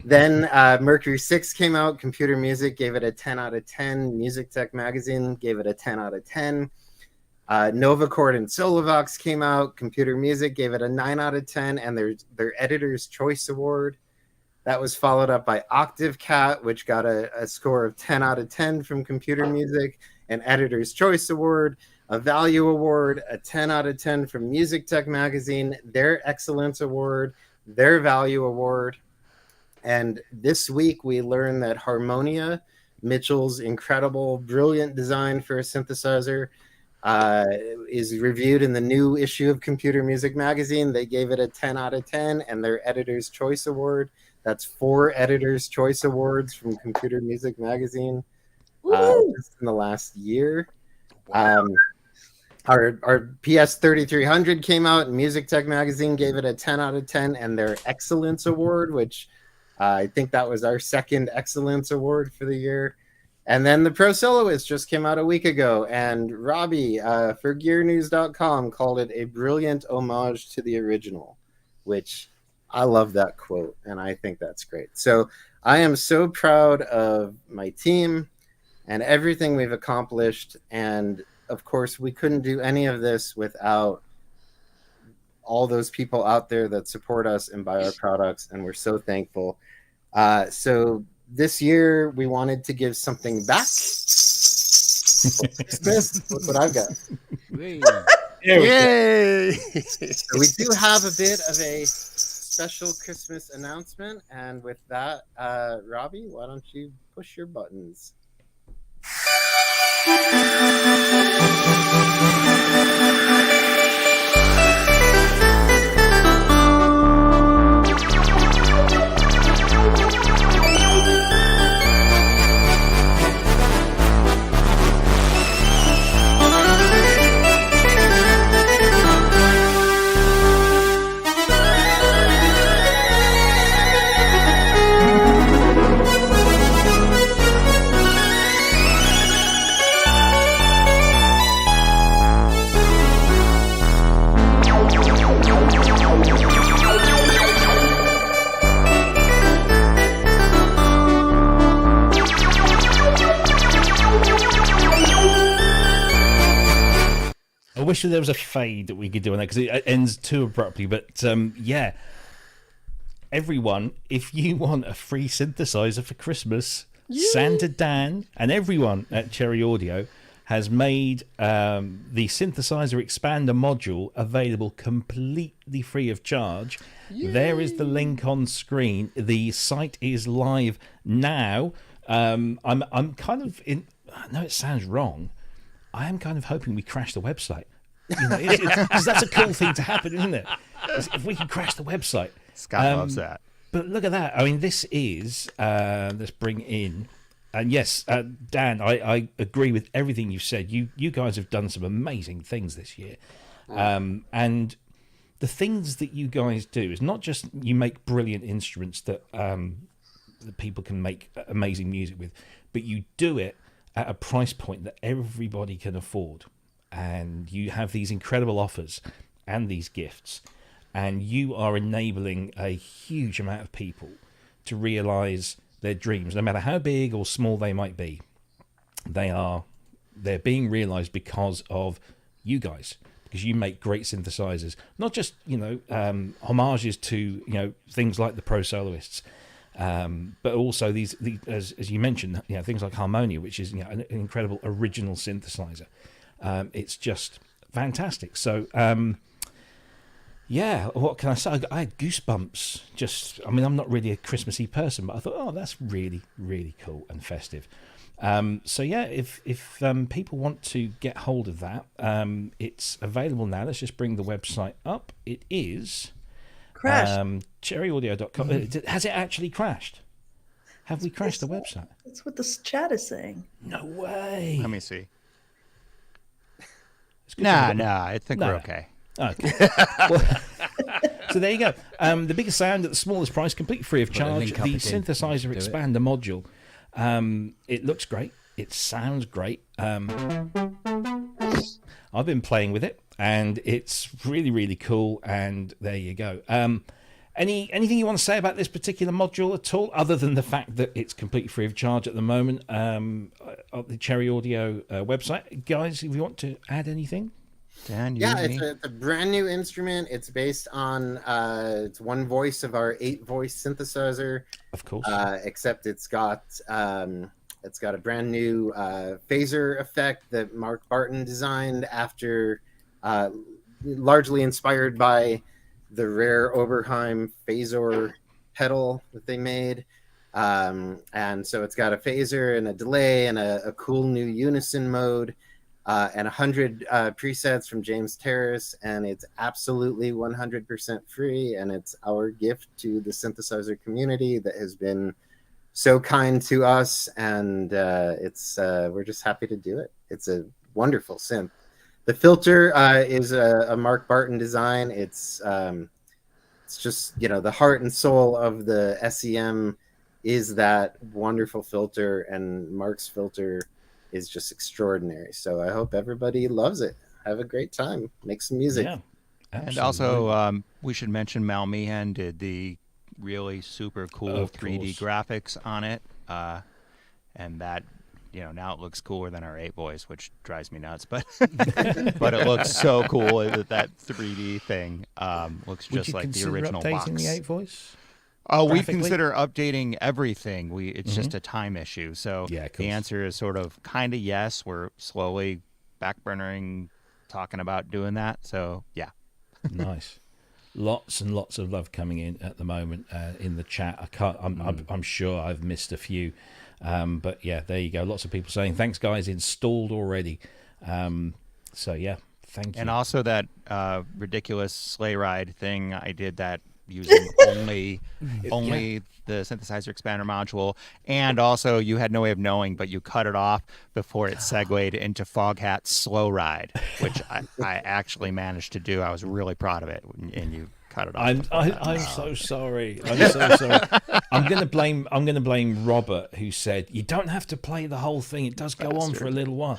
Then Mercury 6 came out. Computer Music gave it a 10 out of 10. Music Tech Magazine gave it a 10 out of 10. Novacord and Solovox came out. Computer Music gave it a 9 out of 10, and their Editor's Choice Award. That was followed up by Octave Cat, which got a score of 10 out of 10 from Computer Music, an Editor's Choice Award, a Value Award, a 10 out of 10 from Music Tech Magazine, their Excellence Award, their Value Award. And this week we learned that Harmonia, Mitchell's incredible, brilliant design for a synthesizer, is reviewed in the new issue of Computer Music Magazine. They gave it a 10 out of 10, and their Editor's Choice Award. That's 4 Editor's Choice Awards from Computer Music Magazine just in the last year. Our PS3300 came out, and Music Tech Magazine gave it a 10 out of 10, and their Excellence Award, which I think that was our second Excellence Award for the year. And then the Pro Soloist just came out a week ago, and Robbie for GearNews.com called it a brilliant homage to the original, which I love that quote, and I think that's great. So I am so proud of my team and everything we've accomplished. And of course, we couldn't do any of this without all those people out there that support us and buy our products, and we're so thankful. So this year, we wanted to give something back. Christmas, look what I've got. Yay! So we do have a bit of a special Christmas announcement, and with that, Robbie, why don't you push your buttons? I wish there was a fade that we could do on that, because it ends too abruptly. But yeah, everyone, if you want a free synthesizer for Christmas, Santa Dan and everyone at Cherry Audio has made the synthesizer expander module available completely free of charge. Yay. There is the link on screen. The site is live now. I'm kind of in. I know it sounds wrong. I am kind of hoping we crash the website. You know, 'cause that's a cool thing to happen, isn't it? If we can crash the website. Scott loves that. But look at that. I mean, this is, let's bring in, and yes, Dan, I agree with everything you've said. You guys have done some amazing things this year. And the things that you guys do is not just you make brilliant instruments that people can make amazing music with, but you do it at a price point that everybody can afford. And you have these incredible offers and these gifts. And you are enabling a huge amount of people to realize their dreams, no matter how big or small they might be. They're being realized because of you guys, because you make great synthesizers, not just homages to things like the Pro Soloists, but also these as you mentioned, things like Harmonia, which is an incredible original synthesizer. It's just fantastic. So. Yeah, what can I say? I had goosebumps. I'm not really a Christmassy person, but I thought, oh, that's really, really cool and festive. So yeah, if people want to get hold of that, it's available now. Let's just bring the website up. It is cherryaudio.com. Has it actually crashed? Have we crashed the website? That's what the chat is saying. No way. Let me see. Nah, I think we're okay. Okay. So there you go. The biggest sound at the smallest price, completely free of charge. The synthesizer expander module. It looks great. It sounds great. I've been playing with it, and it's really, really cool. And there you go. Anything you want to say about this particular module at all, other than the fact that it's completely free of charge at the moment on the Cherry Audio website, guys? If you want to add anything. Dan, it's a brand new instrument. It's based on it's one voice of our 8-voice synthesizer, of course. Except it's got a brand new phaser effect that Mark Barton designed after, largely inspired by the rare Oberheim Phasor pedal that they made. And so it's got a phaser and a delay and a cool new unison mode. And 100 presets from James Terrace, and it's absolutely 100% free, and it's our gift to the synthesizer community that has been so kind to us, and we're just happy to do it. It's a wonderful synth. The filter is a Mark Barton design. It's just the heart and soul of the SEM is that wonderful filter, and Mark's filter is just extraordinary. So I hope everybody loves it. Have a great time. Make some music. Yeah, and also we should mention Mal Meehan did the really super cool 3D graphics on it, and that now it looks cooler than our 8-voice, which drives me nuts. But but it looks so cool that 3D thing looks just like the original box. Would you consider updating the 8-voice? Oh, we consider updating everything. It's just a time issue. So the answer is sort of kind of yes. We're slowly backburnering, talking about doing that. So yeah. Nice. Lots and lots of love coming in at the moment in the chat. I'm sure I've missed a few, but yeah, there you go. Lots of people saying thanks, guys. Installed already. So yeah, thank you. And also that ridiculous sleigh ride thing I did that. Using only the synthesizer expander module, and also you had no way of knowing, but you cut it off before it segued into Foghat's slow ride, which I actually managed to do. I was really proud of it, and you cut it off. I'm so sorry. I'm so sorry. I'm gonna blame Robert, who said you don't have to play the whole thing. It does go on for a little while.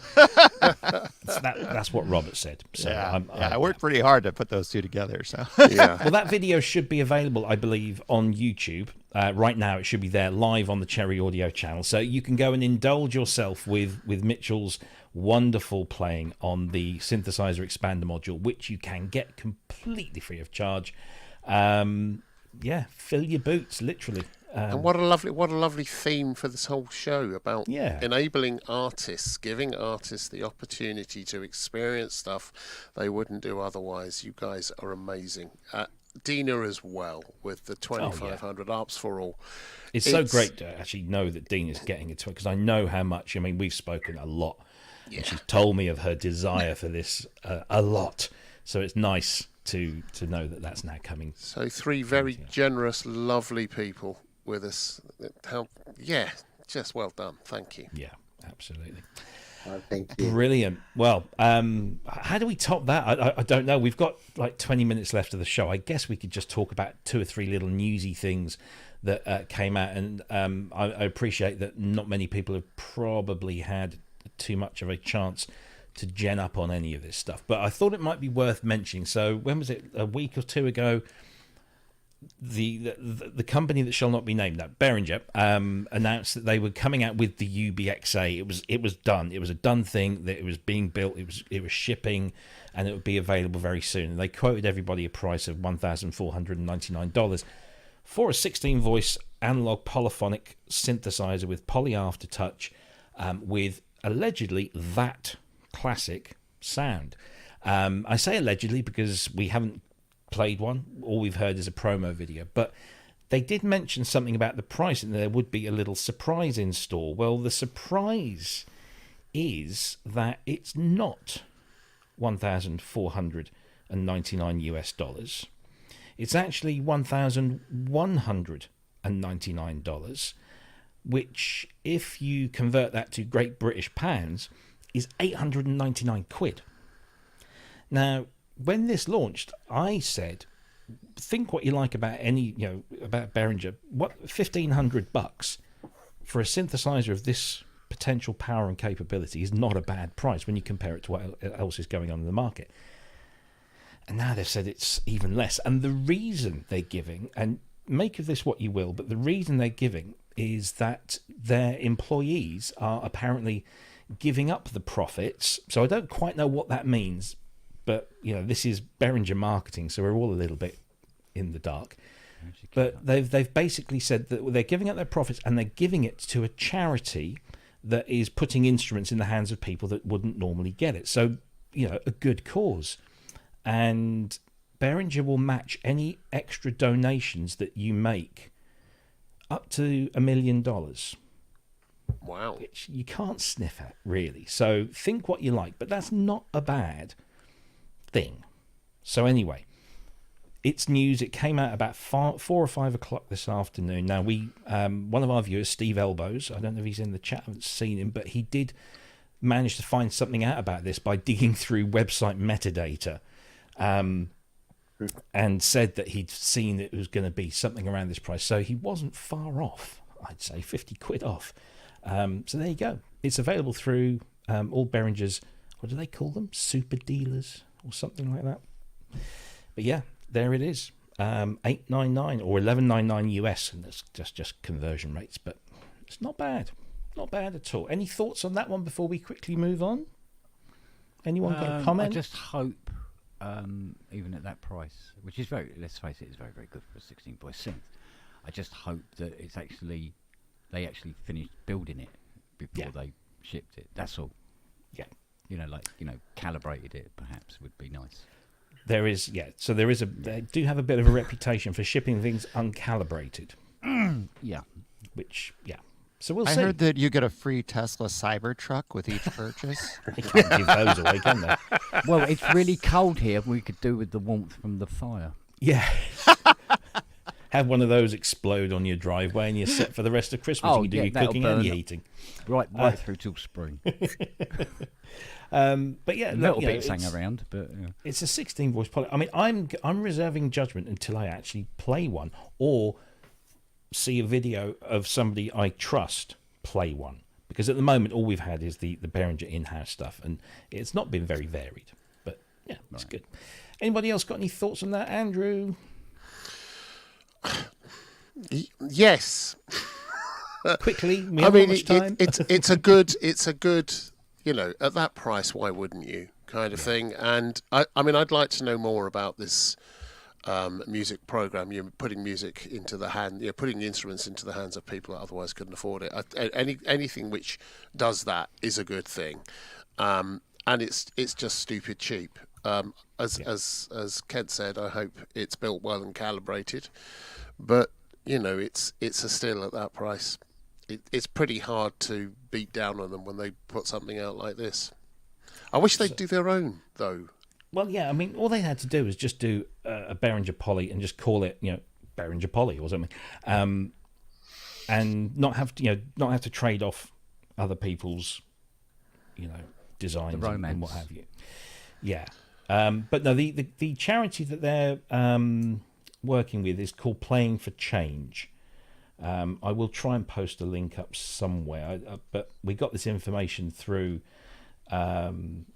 That's what Robert said. So I worked pretty hard to put those two together. So well, that video should be available, I believe, on YouTube. Right now, it should be there live on the Cherry Audio channel, so you can go and indulge yourself with Mitchell's wonderful playing on the synthesizer expander module, which you can get completely free of charge. Fill your boots, literally. And what a lovely theme for this whole show about Yeah. enabling artists, giving artists the opportunity to experience stuff they wouldn't do otherwise. You guys are amazing. Dina as well with the 2500 ARPs for all. It's so great to actually know that Dina's getting into it, because I know how much. I mean, we've spoken a lot. Yeah. And she's told me of her desire for this a lot. So it's nice to know that that's now coming. So 3 very generous, lovely people with us. Just well done. Thank you. Yeah, absolutely. Thank you. Brilliant. Well, how do we top that? I don't know. We've got like 20 minutes left of the show. I guess we could just talk about 2 or 3 little newsy things that came out. And I appreciate that not many people have probably had too much of a chance to gen up on any of this stuff. But I thought it might be worth mentioning. So when was it? A week or 2 ago, the company that shall not be named, that Behringer, announced that they were coming out with the UBXA. It was done. It was a done thing. That it was being built. It was shipping, and it would be available very soon. And they quoted everybody a price of $1,499 for a 16-voice analog polyphonic synthesizer with poly aftertouch, with allegedly that classic sound. I say allegedly because we haven't played one. All we've heard is a promo video, but they did mention something about the price, and there would be a little surprise in store. Well, the surprise is that it's not $1,499. It's actually $1,199, which, if you convert that to Great British pounds, is 899 quid. Now, when this launched, I said, think what you like about about Behringer. What, $1,500 for a synthesizer of this potential power and capability is not a bad price when you compare it to what else is going on in the market. And now they've said it's even less. And the reason they're giving, and make of this what you will, but the reason they're giving is that their employees are apparently giving up the profits. So I don't quite know what that means. But, this is Behringer marketing, so we're all a little bit in the dark. But they've basically said that they're giving up their profits, and they're giving it to a charity that is putting instruments in the hands of people that wouldn't normally get it. So, a good cause. And Behringer will match any extra donations that you make up to $1 million. Wow. Which you can't sniff at, really. So think what you like, but that's not a bad thing. So anyway, it's news. It came out about 4 or 5 o'clock this afternoon. Now, we one of our viewers, Steve Elbows, I don't know if he's in the chat, I haven't seen him, but he did manage to find something out about this by digging through website metadata, and said that he'd seen it was going to be something around this price. So he wasn't far off. I'd say 50 quid off. So there you go. It's available through all Behringer's, what do they call them? Super dealers or something like that. But yeah, there it is. $899 or $11.99 US, and that's just conversion rates, but it's not bad. Not bad at all. Any thoughts on that one before we quickly move on? Anyone got a comment? I just hope, even at that price, which is let's face it, is very, very good for a 16-voice synth. I just hope that they actually finished building it before they shipped it. That's all. Yeah. Calibrated it perhaps would be nice. There is, so they do have a bit of a reputation for shipping things uncalibrated. Yeah. Which, so we'll see. I heard that you get a free Tesla Cybertruck with each purchase. They can't give those away, can they? Well, it's really cold here. We could do with the warmth from the fire. Yeah. Have one of those explode on your driveway and you're set for the rest of Christmas. You can do your cooking and your heating. Right through till spring. But yeah, little bits hang around, but it's a 16-voice poly. I mean, I'm reserving judgment until I actually play one or see a video of somebody I trust play one, because at the moment all we've had is the Behringer in-house stuff, and it's not been very varied. But yeah, it's good. Anybody else got any thoughts on that, Andrew? Yes. Quickly, we have much time. It's a good, at that price, why wouldn't you, kind of thing. And I mean, I'd like to know more about this music program. You're putting music into the hand. You're putting instruments into the hands of people that otherwise couldn't afford it. Anything which does that is a good thing, and it's just stupid cheap. As Kent said, I hope it's built well and calibrated, but it's still at that price. It's pretty hard to beat down on them when they put something out like this. I wish they'd do their own though. Well, yeah, I mean, all they had to do was just do a Behringer Poly and just call it, Behringer Poly or something, and not have to trade off other people's, designs and what have you. Yeah, but no, the charity that they're working with is called Playing for Change. I will try and post a link up somewhere, but we got this information through a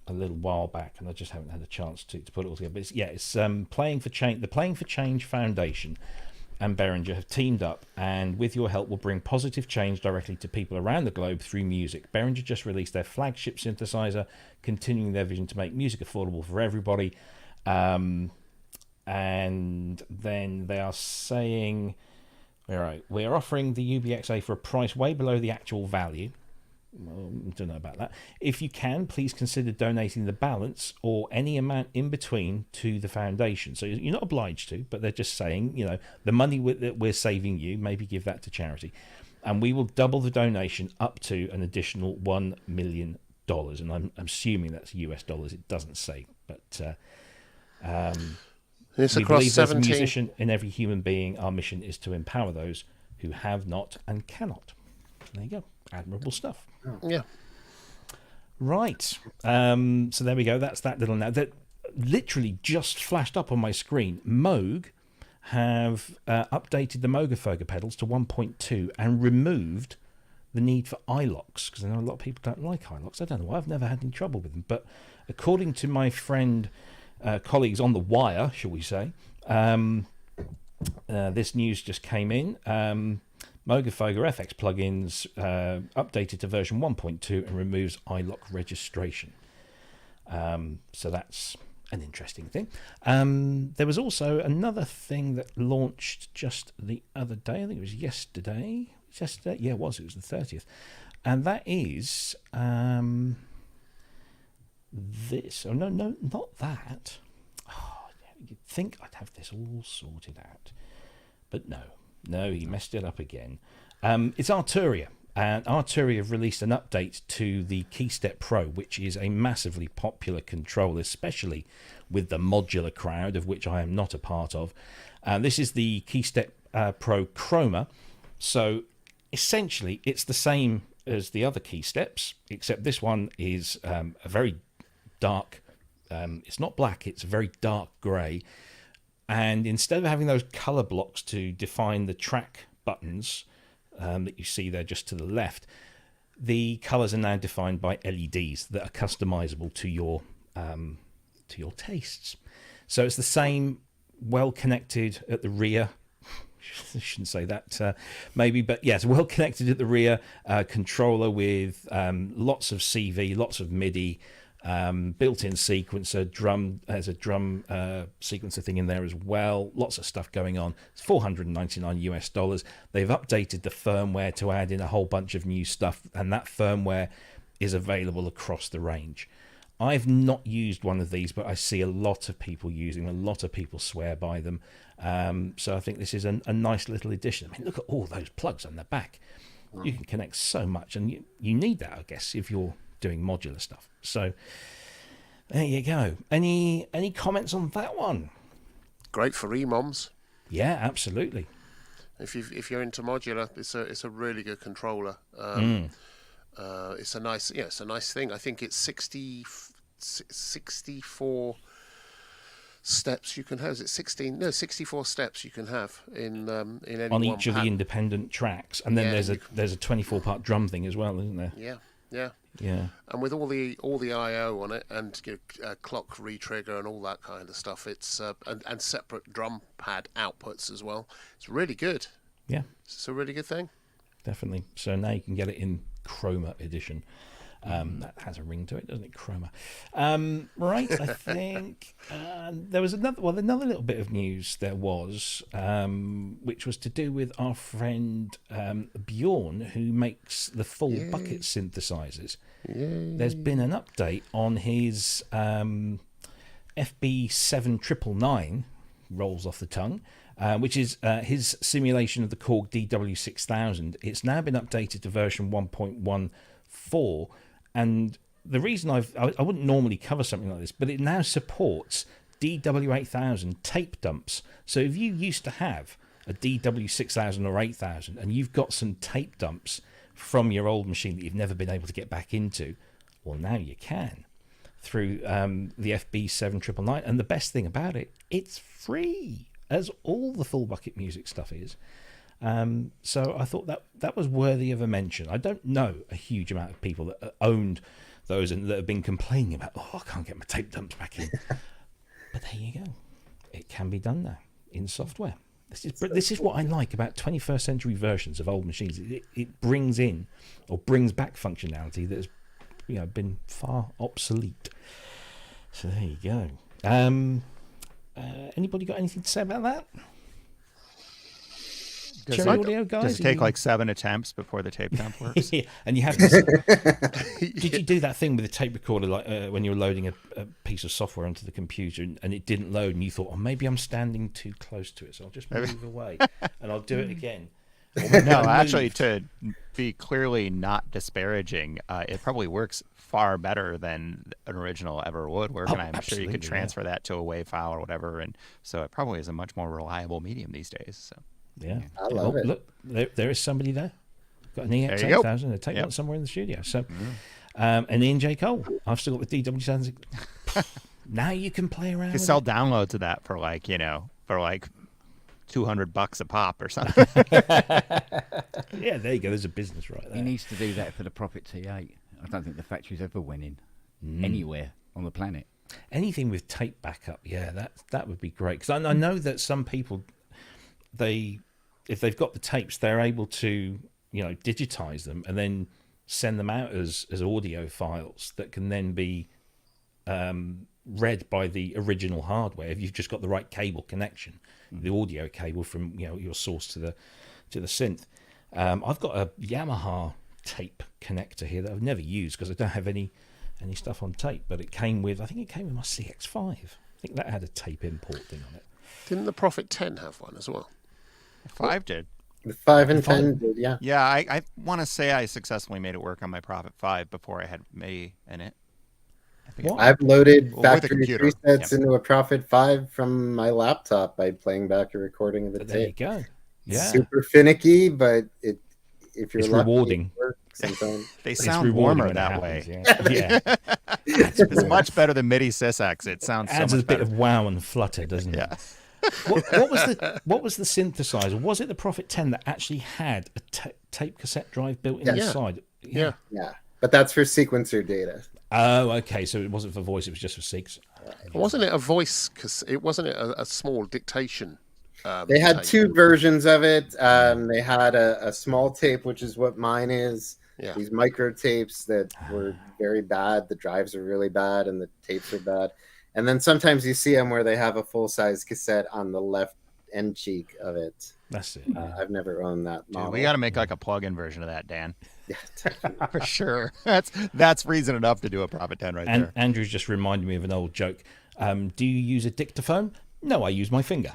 little while back, and I just haven't had a chance to put it all together. But it's Playing for Change. The Playing for Change Foundation and Behringer have teamed up, and with your help will bring positive change directly to people around the globe through music. Behringer just released their flagship synthesizer, continuing their vision to make music affordable for everybody. And then they are saying, all right, we are offering the UBXA for a price way below the actual value. Well, I don't know about that. If you can, please consider donating the balance or any amount in between to the foundation. So you're not obliged to, but they're just saying, the money that we're saving you, maybe give that to charity. And we will double the donation up to an additional $1 million. And I'm assuming that's US dollars. It doesn't say, but it's we across believe there's a 17. musician in every human being. Our mission is to empower those who have not and cannot. There you go. Admirable stuff. Yeah. Right. So there we go. That's that little now. That literally just flashed up on my screen. Moog have updated the Moogafogger pedals to 1.2 and removed the need for iLocks, because I know a lot of people don't like iLocks. I don't know why. I've never had any trouble with them. But according to my friend, colleagues on the wire, shall we say, this news just came in. Moogafogger FX plugins updated to version 1.2 and removes iLock registration. So that's an interesting thing. There was also another thing that launched just the other day. I think it was yesterday. Yeah, it was. It was the 30th. And that is this. Oh, no, not that. Oh, you'd think I'd have this all sorted out. But no, he messed it up again. It's Arturia. And Arturia have released an update to the KeyStep Pro, which is a massively popular controller, especially with the modular crowd, of which I am not a part of. This is the KeyStep Pro Chroma. So essentially, it's the same as the other KeySteps, except this one is a very dark, it's not black, it's a very dark grey. And instead of having those colour blocks to define the track buttons that you see there just to the left, the colours are now defined by LEDs that are customisable to your tastes. So it's the same, well connected at the rear. I shouldn't say that maybe, but yes, well connected at the rear, controller with lots of CV, lots of MIDI. Built-in sequencer, there's a drum sequencer thing in there as well. Lots of stuff going on. It's $499 US. They've updated the firmware to add in a whole bunch of new stuff, and that firmware is available across the range. I've not used one of these, but I see a lot of people using them. A lot of people swear by them. So I think this is a nice little addition. I mean, look at all those plugs on the back. You can connect so much, and you need that, I guess, if you're doing modular stuff. So there you go. Any comments on that one? Great for e-moms. Yeah, absolutely. If you're into modular, it's a really good controller. It's a nice thing. I think it's 64 steps you can have. Is it 16? No, 64 steps you can have in any on one each of pad. the independent tracks, and then there's a 24-part drum thing as well, isn't there? Yeah. And with all the I/O on it, and clock retrigger and all that kind of stuff, it's and separate drum pad outputs as well. It's really good. Yeah, it's a really good thing. Definitely. So now you can get it in Chroma edition. That has a ring to it, doesn't it, Chroma? Right, I think there was another little bit of news there was, which was to do with our friend Bjorn, who makes the full bucket synthesizers. There's been an update on his FB7999, rolls off the tongue, which is his simulation of the Korg DW6000. It's now been updated to version 1.14, and the reason I wouldn't normally cover something like this, but it now supports DW8000 tape dumps. So if you used to have a DW6000 or 8000 and you've got some tape dumps from your old machine that you've never been able to get back into, well, now you can through the FB7999. And the best thing about it, it's free, as all the full bucket music stuff is. So I thought that was worthy of a mention. I don't know a huge amount of people that owned those and that have been complaining about, I can't get my tape dumps back in. But there you go. It can be done now in software. This is what I like about 21st century versions of old machines. It brings in or brings back functionality that has been far obsolete. So there you go. Anybody got anything to say about that? Cherry audio, guys? Does it take like 7 attempts before the tape dump works? Yeah, and you have to. Did you do that thing with a tape recorder, like when you were loading a piece of software onto the computer and it didn't load, and you thought, maybe I'm standing too close to it, so I'll just move away and I'll do it again. No, actually, to be clearly not disparaging, it probably works far better than an original ever would work, and I'm sure you could transfer that to a WAV file or whatever, and so it probably is a much more reliable medium these days. So. Yeah, I love it. Look, there is somebody there. Got an EX8000, a tape one somewhere in the studio. So, and Ian J. Cole. I've still got the DW7000. Now you can play around. You with sell it. downloads of that for like $200 a pop or something. Yeah, there you go. There's a business right there. He needs to do that for the Prophet T8. I don't think the factory's ever winning anywhere on the planet. Anything with tape backup, that would be great. Because I know that some people, if they've got the tapes, they're able to digitize them and then send them out as audio files that can then be read by the original hardware if you've just got the right cable connection, the audio cable from your source to the synth. I've got a Yamaha tape connector here that I've never used because I don't have any stuff on tape, but it came with my CX5. I think that had a tape import thing on it. Didn't the Prophet 10 have one as well? 5 did. The 5 and 10 did, yeah. Yeah, I want to say I successfully made it work on my Prophet 5 before I had MIDI in it. I've loaded factory computer. presets into a Prophet 5 from my laptop by playing back a recording of the There you tape. go. Yeah. It's super finicky, but if you're It's lucky, rewarding. it works sometimes. They It's sound rewarding warmer when it that happens, way. Yeah. It's much better than MIDI SysX. It sounds so Adds much a bit better. of wow and flutter, doesn't it? Yeah. What was the synthesizer? Was it the Prophet 10 that actually had a tape cassette drive built in inside? Yeah. Yeah, but that's for sequencer data. Oh, okay. So it wasn't for voice; it was just for SIGs. Wasn't it a voice? It wasn't a small dictation. They had tape? 2 versions of it. They had a small tape, which is what mine is. Yeah. These micro tapes that were very bad. The drives are really bad, and the tapes are bad. And then sometimes you see them where they have a full-size cassette on the left end cheek of it. That's it. I've never owned that model. Dude, we got to make like a plug-in version of that, Dan. Yeah, For sure. That's reason enough to do a Prophet 10 right there. Andrew's just reminded me of an old joke. Do you use a dictaphone? No, I use my finger.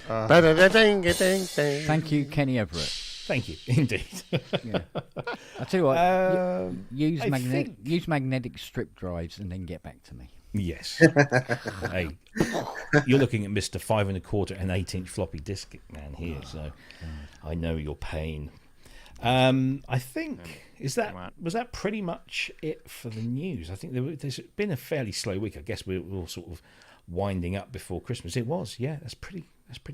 Thank you, Kenny Everett. Thank you, indeed. Yeah. I tell you what, use I use magnetic strip drives and then get back to me. Yes. Hey, you're looking at Mr. 5 1/4 and 8-inch floppy disk man here, so I know your pain. I think was that pretty much it for the news. I think there's been a fairly slow week. I guess we're all sort of winding up before Christmas. It was, yeah. That's pretty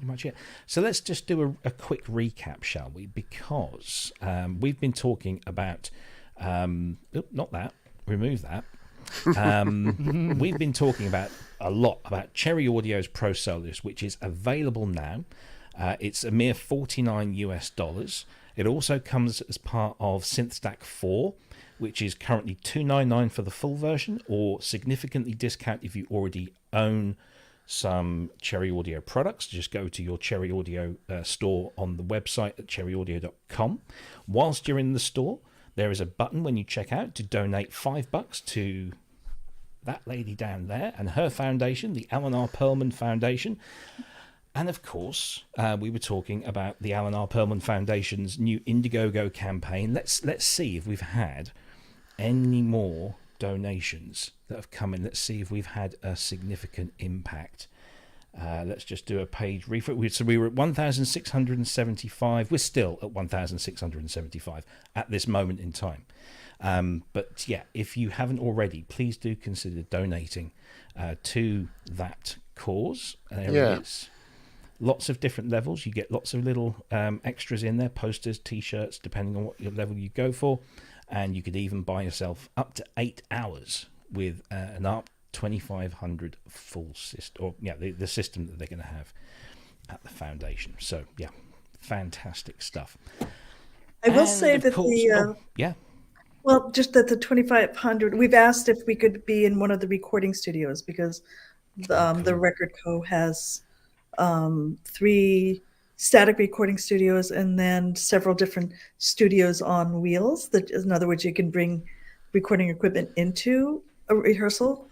much it. So let's just do a quick recap, shall we? Because we've been talking about not that. Remove that. We've been talking a lot about Cherry Audio's Pro Soloist, which is available now. It's a mere $49 US, It also comes as part of SynthStack 4, which is currently $299 for the full version, or significantly discount if you already own some Cherry Audio products. Just go to your Cherry Audio store on the website at cherryaudio.com. Whilst you're in the store, there is a button when you check out to donate $5 to that lady down there and her foundation, the Alan R. Perlman Foundation. And of course, we were talking about the Alan R. Perlman Foundation's new Indiegogo campaign. Let's see if we've had any more donations that have come in. Let's see if we've had a significant impact. Let's just do a page refresh. So we were at 1,675. We're still at 1,675 at this moment in time. But yeah, if you haven't already, please do consider donating to that cause. There it is. Lots of different levels. You get lots of little extras in there, posters, t-shirts, depending on what your level you go for. And you could even buy yourself up to 8 hours with an ARP 2500 full system, or the system that they're going to have at the foundation. So yeah, fantastic stuff. I will say that well, just that the 2500, we've asked if we could be in one of the recording studios, because the Record Co. has 3 static recording studios and then several different studios on wheels. That, in other words, you can bring recording equipment into a rehearsal.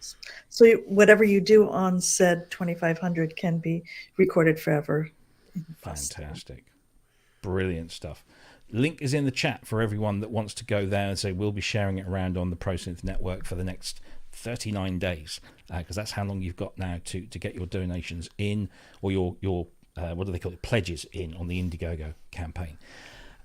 So whatever you do on said 2500 can be recorded forever. Fantastic. Brilliant stuff. Link is in the chat for everyone that wants to go there, and so we'll be sharing it around on the ProSynth network for the next 39 days, because that's how long you've got now to get your donations in, or your what do they call it, pledges in on the Indiegogo campaign.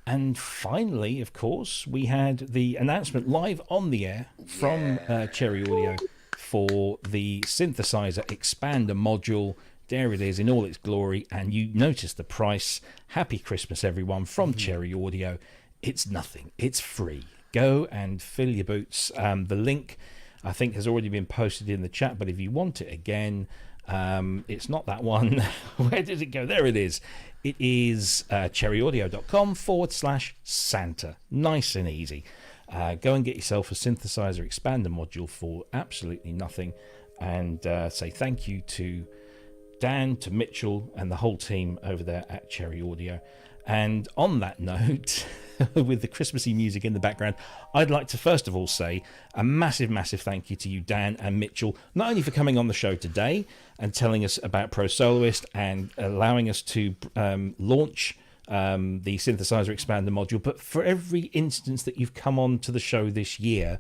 And finally, of course, we had the announcement live on the air from Cherry Audio for the synthesizer expander module. There it is in all its glory, and you notice the price. Happy Christmas, everyone, from Cherry Audio. It's nothing. It's free. Go and fill your boots. The link, I think, has already been posted in the chat, but if you want it again, it's not that one. Where did it go? There it is. It is cherryaudio.com/Santa. Nice and easy. Go and get yourself a synthesizer expander module for absolutely nothing, and say thank you to Dan, to Mitchell, and the whole team over there at Cherry Audio. And on that note, with the Christmassy music in the background, I'd like to first of all say a massive, massive thank you to you, Dan and Mitchell, not only for coming on the show today and telling us about Pro Soloist and allowing us to launch the synthesizer expander module, but for every instance that you've come on to the show this year.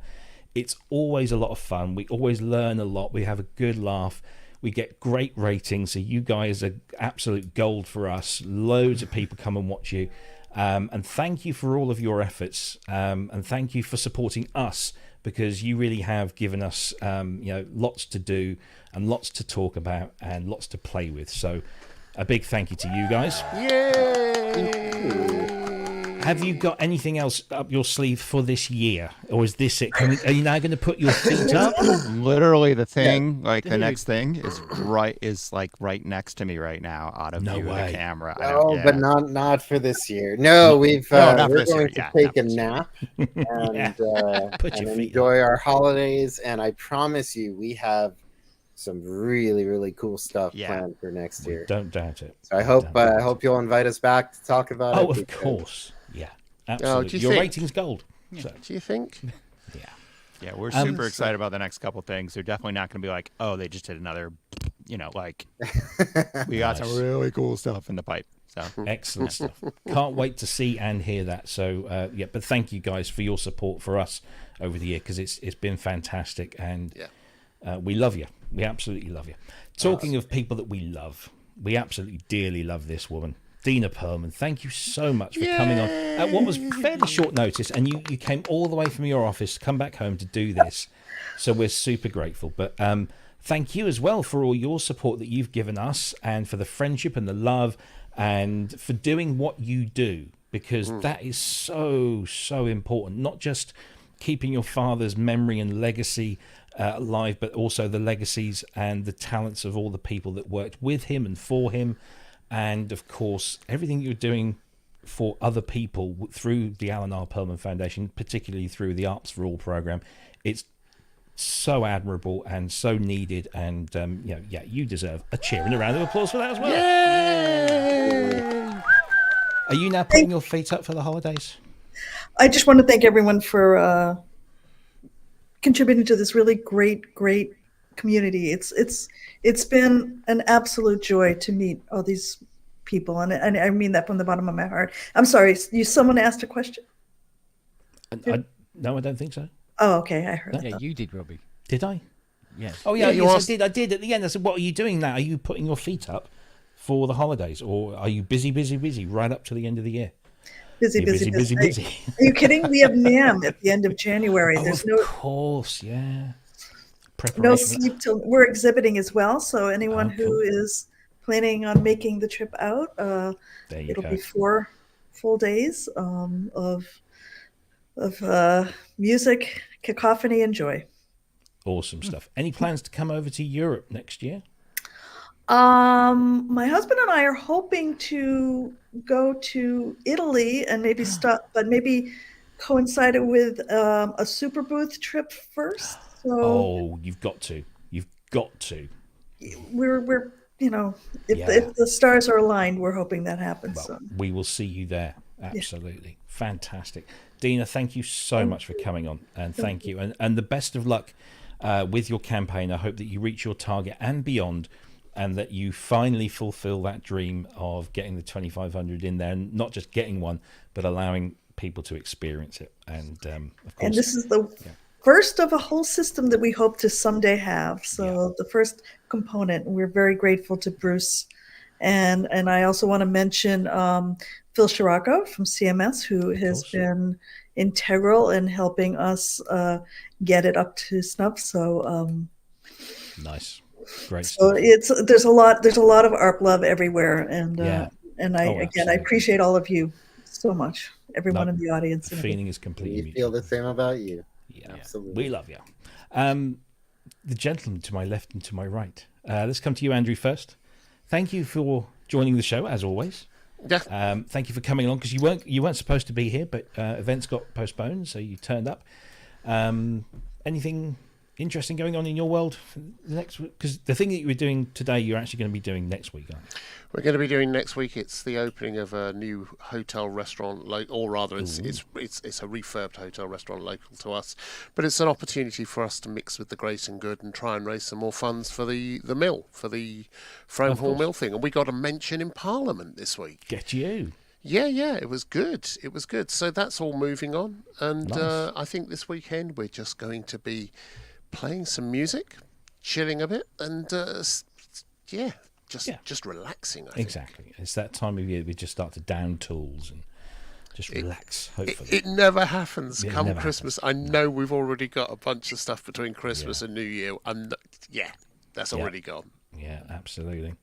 It's always a lot of fun. We always learn a lot. We have a good laugh. We get great ratings, so you guys are absolute gold for us. Loads of people come and watch you. And thank you for all of your efforts. And thank you for supporting us, because you really have given us lots to do and lots to talk about and lots to play with. So a big thank you to you guys. Yay! Have you got anything else up your sleeve for this year, or is this it? Are you now going to put your feet up? Literally, the thing, the next thing is right next to me right now, out of view of the camera. But not for this year. No, we're going to take a nap and enjoy our holidays. And I promise you, we have some really, really cool stuff planned for next year. Don't doubt it. So I hope you'll invite us back to talk about it. Oh, of course. Yeah, absolutely. Your rating's gold. So. Do you think? Yeah, we're super excited about the next couple things. They're definitely not going to be like, oh, they just did another, we got some really cool stuff in the pipe. So excellent stuff. Can't wait to see and hear that. So but thank you guys for your support for us over the year, because it's been fantastic, and we love you. We absolutely love you. Talking of people that we love, we absolutely dearly love this woman, Dina Perlman. Thank you so much for coming on at what was fairly short notice, and you came all the way from your office to come back home to do this. So we're super grateful. But thank you as well for all your support that you've given us, and for the friendship and the love, and for doing what you do, because that is so, so important. Not just keeping your father's memory and legacy alive, but also the legacies and the talents of all the people that worked with him and for him. And of course, everything you're doing for other people through the Alan R. Perlman Foundation, particularly through the Arts for All program. It's so admirable and so needed, and you deserve a cheer and a round of applause for that as well. Yay! Are you now putting your feet up for the holidays? I just want to thank everyone for contributing to this really great community. It's been an absolute joy to meet all these people, and I mean that from the bottom of my heart. I'm sorry, someone asked a question? No, I don't think so. Oh, okay, I heard. Yeah, you did, Robbie. Did I? Yes. Oh yeah, Yeah, you yes, asked- I did at the end. I said, what are you doing now? Are you putting your feet up for the holidays, or are you busy right up to the end of the year? Busy. Are you kidding? We have NAMM at the end of January. There's Of course, yeah. no Preparation. sleep till we're exhibiting as well. So anyone who is planning on making the trip out, There you it'll go. be 4 full days of music, cacophony, and joy. Awesome stuff. Any plans to come over to Europe next year? My husband and I are hoping to go to Italy and maybe stop, but maybe coincide it with a super booth trip first. So Oh, you've got to. we're if Yeah. if the stars are aligned, we're hoping that happens. Well, So. we will see you there. Absolutely. Fantastic. Dina, thank you so much for coming on, and thank you. And the best of luck with your campaign. I hope that you reach your target and beyond, and that you finally fulfill that dream of getting the 2,500 in there, and not just getting one, but allowing people to experience it. And of course, And this is the first of a whole system that we hope to someday have. So the first component, we're very grateful to Bruce. And I also want to mention Phil Scirocco from CMS, who has been integral in helping us get it up to snuff. So nice. Great so stuff. there's a lot of ARP love everywhere. And I absolutely. appreciate all of you so much, everyone in the audience. The feeling is completely We feel mutual. the same about you. Yeah, Absolutely. we love you. The gentleman to my left and to my right. Let's come to you, Andrew, first. Thank you for joining the show, as always. Yeah. Thank you for coming along, because you weren't supposed to be here, but events got postponed, so you turned up. Anything interesting going on in your world for the next week? Because the thing that you were doing today, you're actually going to be doing next week, aren't you? We're going to be doing next week. It's the opening of a new hotel restaurant, or rather, it's a refurbed hotel restaurant local to us. But it's an opportunity for us to mix with the great and good and try and raise some more funds for the mill, for the Frome Hall Mill thing. And we got a mention in Parliament this week. Get you. Yeah, it was good. It was good. So that's all moving on. And Nice. I think this weekend we're just going to be playing some music, chilling a bit, and just relaxing, I think. Exactly. It's that time of year we just start to down tools and just relax, hopefully. It never happens It come never Christmas. I know we've already got a bunch of stuff between Christmas and New Year. That's already gone. Yeah, absolutely.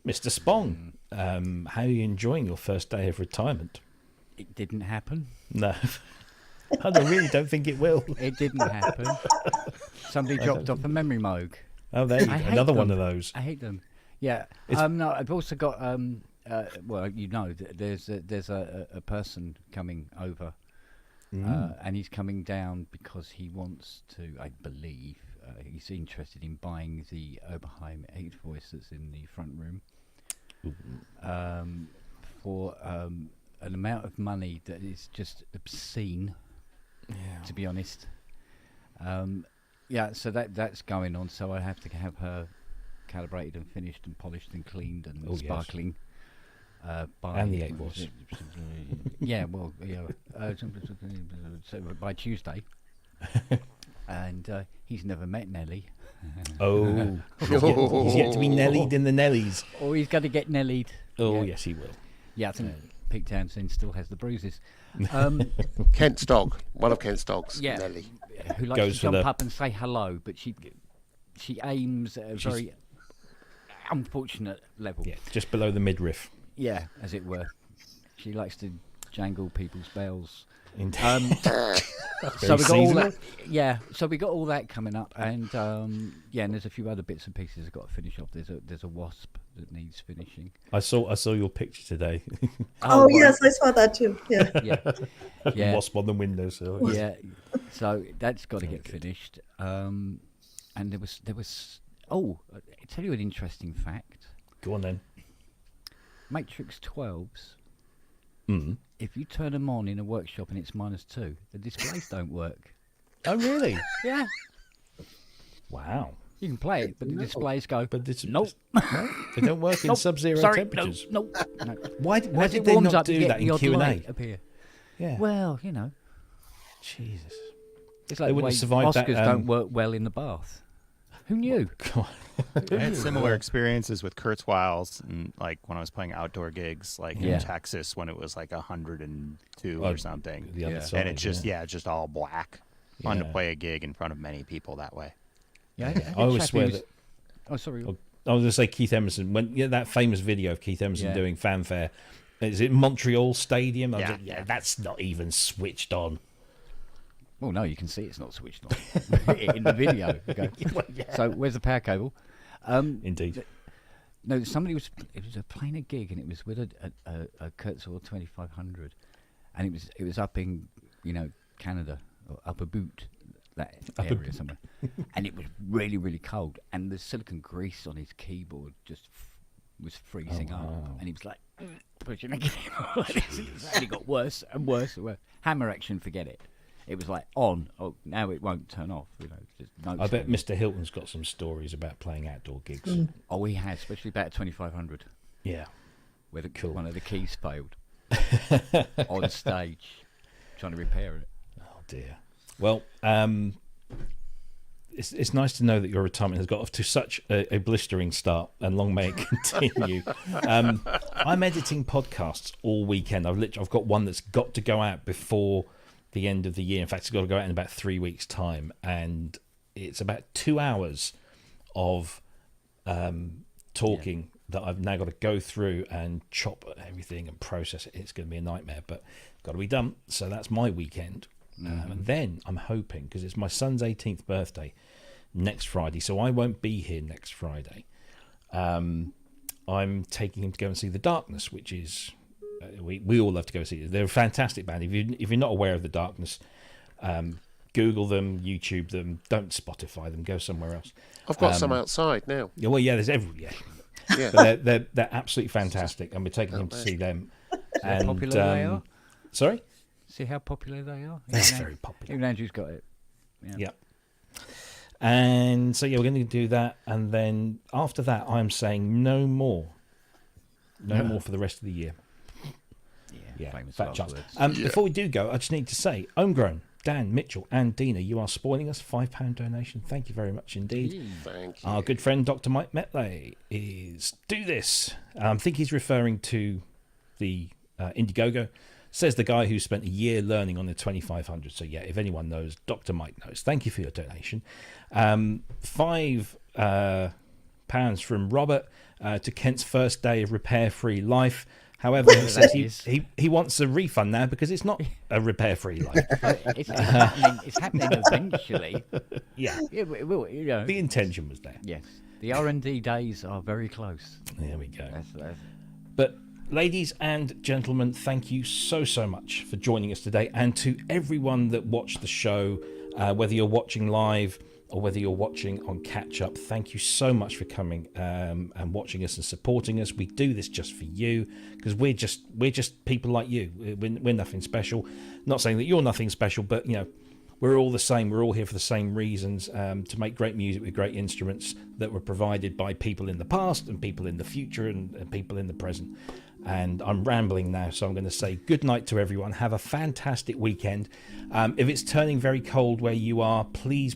Mr. Spong, how are you enjoying your first day of retirement? It didn't happen. No. I really don't think it will. It didn't happen. Somebody dropped off a Memorymode. Oh, there you go. I hate Another one them. of those. I hate them. Yeah. No, I've also got there's a person coming over, and he's coming down because he wants to. I believe he's interested in buying the Oberheim 8 voice that's in the front room, for an amount of money that is just obscene. To be honest. So that's going on. So I have to have her calibrated and finished and polished and cleaned and sparkling. By And the 8 voice. So by Tuesday. And he's never met Nelly. Oh, he's yet to be Nellied in the Nellies. Oh, he's going to get Nellied. Oh, Yeah. yes, he will. Yeah, I think Pete Townsend still has the bruises. Kent's dog, one of Kent's dogs, Yeah. Nelly. Who likes Goes to for jump the- up and say hello, but she aims at a very unfortunate level. Yeah, just below the midriff. Yeah, as it were. She likes to jangle people's bells. Indeed. So we got all seasonal. that. Yeah. So we got all that coming up, and and there's a few other bits and pieces I've got to finish off. There's a wasp that needs finishing. I saw your picture today. Oh, yes, I saw that too. Yeah. Yeah. Wasp on the windowsill. Yeah. So that's got to get finished. And there was. Oh, I'll tell you an interesting fact. Go on then. Matrix 12s. Mm. If you turn them on in a workshop and it's -2, the displays don't work. Oh really? Yeah. Wow. You can play it, but the displays go. But it's Nope. No, they don't work in Nope. sub-zero Sorry, temperatures. No. Why As did it they warms not up, you do get that the in odd Q&A? light appear. Yeah. Well, Jesus. it's They like the wouldn't way have survived Oscars that, don't work well in the bath. Who knew? God. I had similar experiences with Kurzweils, and like when I was playing outdoor gigs, like Yeah. in Texas when it was like 102 Oh, or something, the other Yeah. side, and it's just just all black. Fun to Yeah. play a gig in front of many people that way. Yeah. I always swear that. Oh, sorry. I was going to say Keith Emerson. When that famous video of Keith Emerson Yeah. doing fanfare, is it Montreal Stadium? Yeah. That's not even switched on. Well, no, you can see it's not switched on in the video. Okay. So where's the power cable? Indeed. No, somebody was playing a gig, and it was with a Kurzweil 2500, and it was up in Canada, or Upper Boot, that area somewhere, and it was really, really cold, and the silicon grease on his keyboard just was freezing up, and he was like pushing the keyboard. It's only got worse and worse and worse. Hammer action, forget it. It was like on. Oh, now it won't turn off. Just I bet Mr. Hilton's got some stories about playing outdoor gigs. Oh, he has, especially about 2500, Yeah. where Cool. one of the keys failed on stage, trying to repair it. Oh dear. Well, it's nice to know that your retirement has got off to such a blistering start, and long may it continue. I'm editing podcasts all weekend. I've got one that's got to go out before the end of the year. In fact, it's got to go out in about 3 weeks' time, and it's about 2 hours of talking that I've now got to go through and chop everything and process it. It's going to be a nightmare, but got to be done. So that's my weekend. And then I'm hoping, because it's my son's 18th birthday next Friday, so I won't be here next Friday. I'm taking him to go and see The Darkness, which is we all love to go see it. They're a fantastic band. If you're not aware of The Darkness, Google them, YouTube them, don't Spotify them, go somewhere else. I've got some outside now. Yeah, well, yeah, there's every Yeah. but they're absolutely fantastic, and we're taking him to see them. How popular they are? Sorry, See how popular they are? they're Even very popular. Even Andrew's got it. Yeah. And so yeah, we're going to do that, and then after that, I'm saying no more for the rest of the year. Yeah, famous fat last chance. words. Before we do go, I just need to say, Homegrown, Dan, Mitchell, and Dina, you are spoiling us. £5 donation. Thank you very much indeed. Thank you. Our good friend Dr. Mike Metley is do this. I think he's referring to the Indiegogo. Says the guy who spent a year learning on the 2500. So yeah, if anyone knows, Dr. Mike knows. Thank you for your donation. £5 from Robert to Kent's first day of repair-free life. However, he says he wants a refund now because it's not a repair-free life. It's happening eventually. Yeah, It will, the intention was there. Yes. The R&D days are very close. There we go. That's But ladies and gentlemen, thank you so much for joining us today, and to everyone that watched the show, whether you're watching live or whether you're watching on catch up, thank you so much for coming and watching us and supporting us. We do this just for you because we're just people like you. We're nothing special. Not saying that you're nothing special, but we're all the same. We're all here for the same reasons, to make great music with great instruments that were provided by people in the past and people in the future and people in the present. And I'm rambling now, so I'm going to say good night to everyone. Have a fantastic weekend. If it's turning very cold where you are, please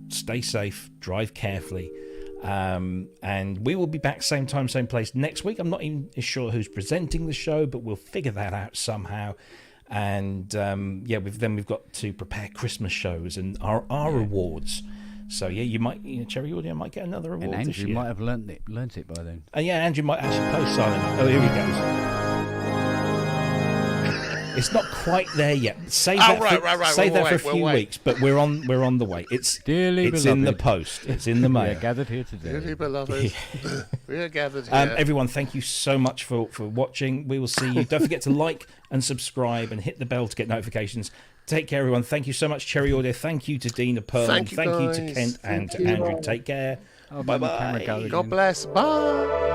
stay safe, drive carefully. And we will be back same time, same place next week. I'm not even sure who's presenting the show, but we'll figure that out somehow. And we've got to prepare Christmas shows and our awards. So yeah, you might, Cherry Audio might get another award. And this Andrew year. might have learnt it by then. Yeah, Andrew might actually play Silent Night. Oh, here he goes. It's not quite there yet. Save Oh, that right. Save We'll that for a wait, few we'll wait. weeks, but we're on the way. It's Dearly it's in the beloved. post. It's in the We are mail. gathered here today. Dearly beloved, we are gathered here. Everyone, thank you so much for watching. We will see you. Don't forget to like and subscribe and hit the bell to get notifications. Take care, everyone. Thank you so much, Cherry Audio. Thank you to Dina Pearl. Thank you, to guys. Kent and Thank to you. Andrew. Take care. Oh, Bye my camera bye. goes God in. bless. Bye.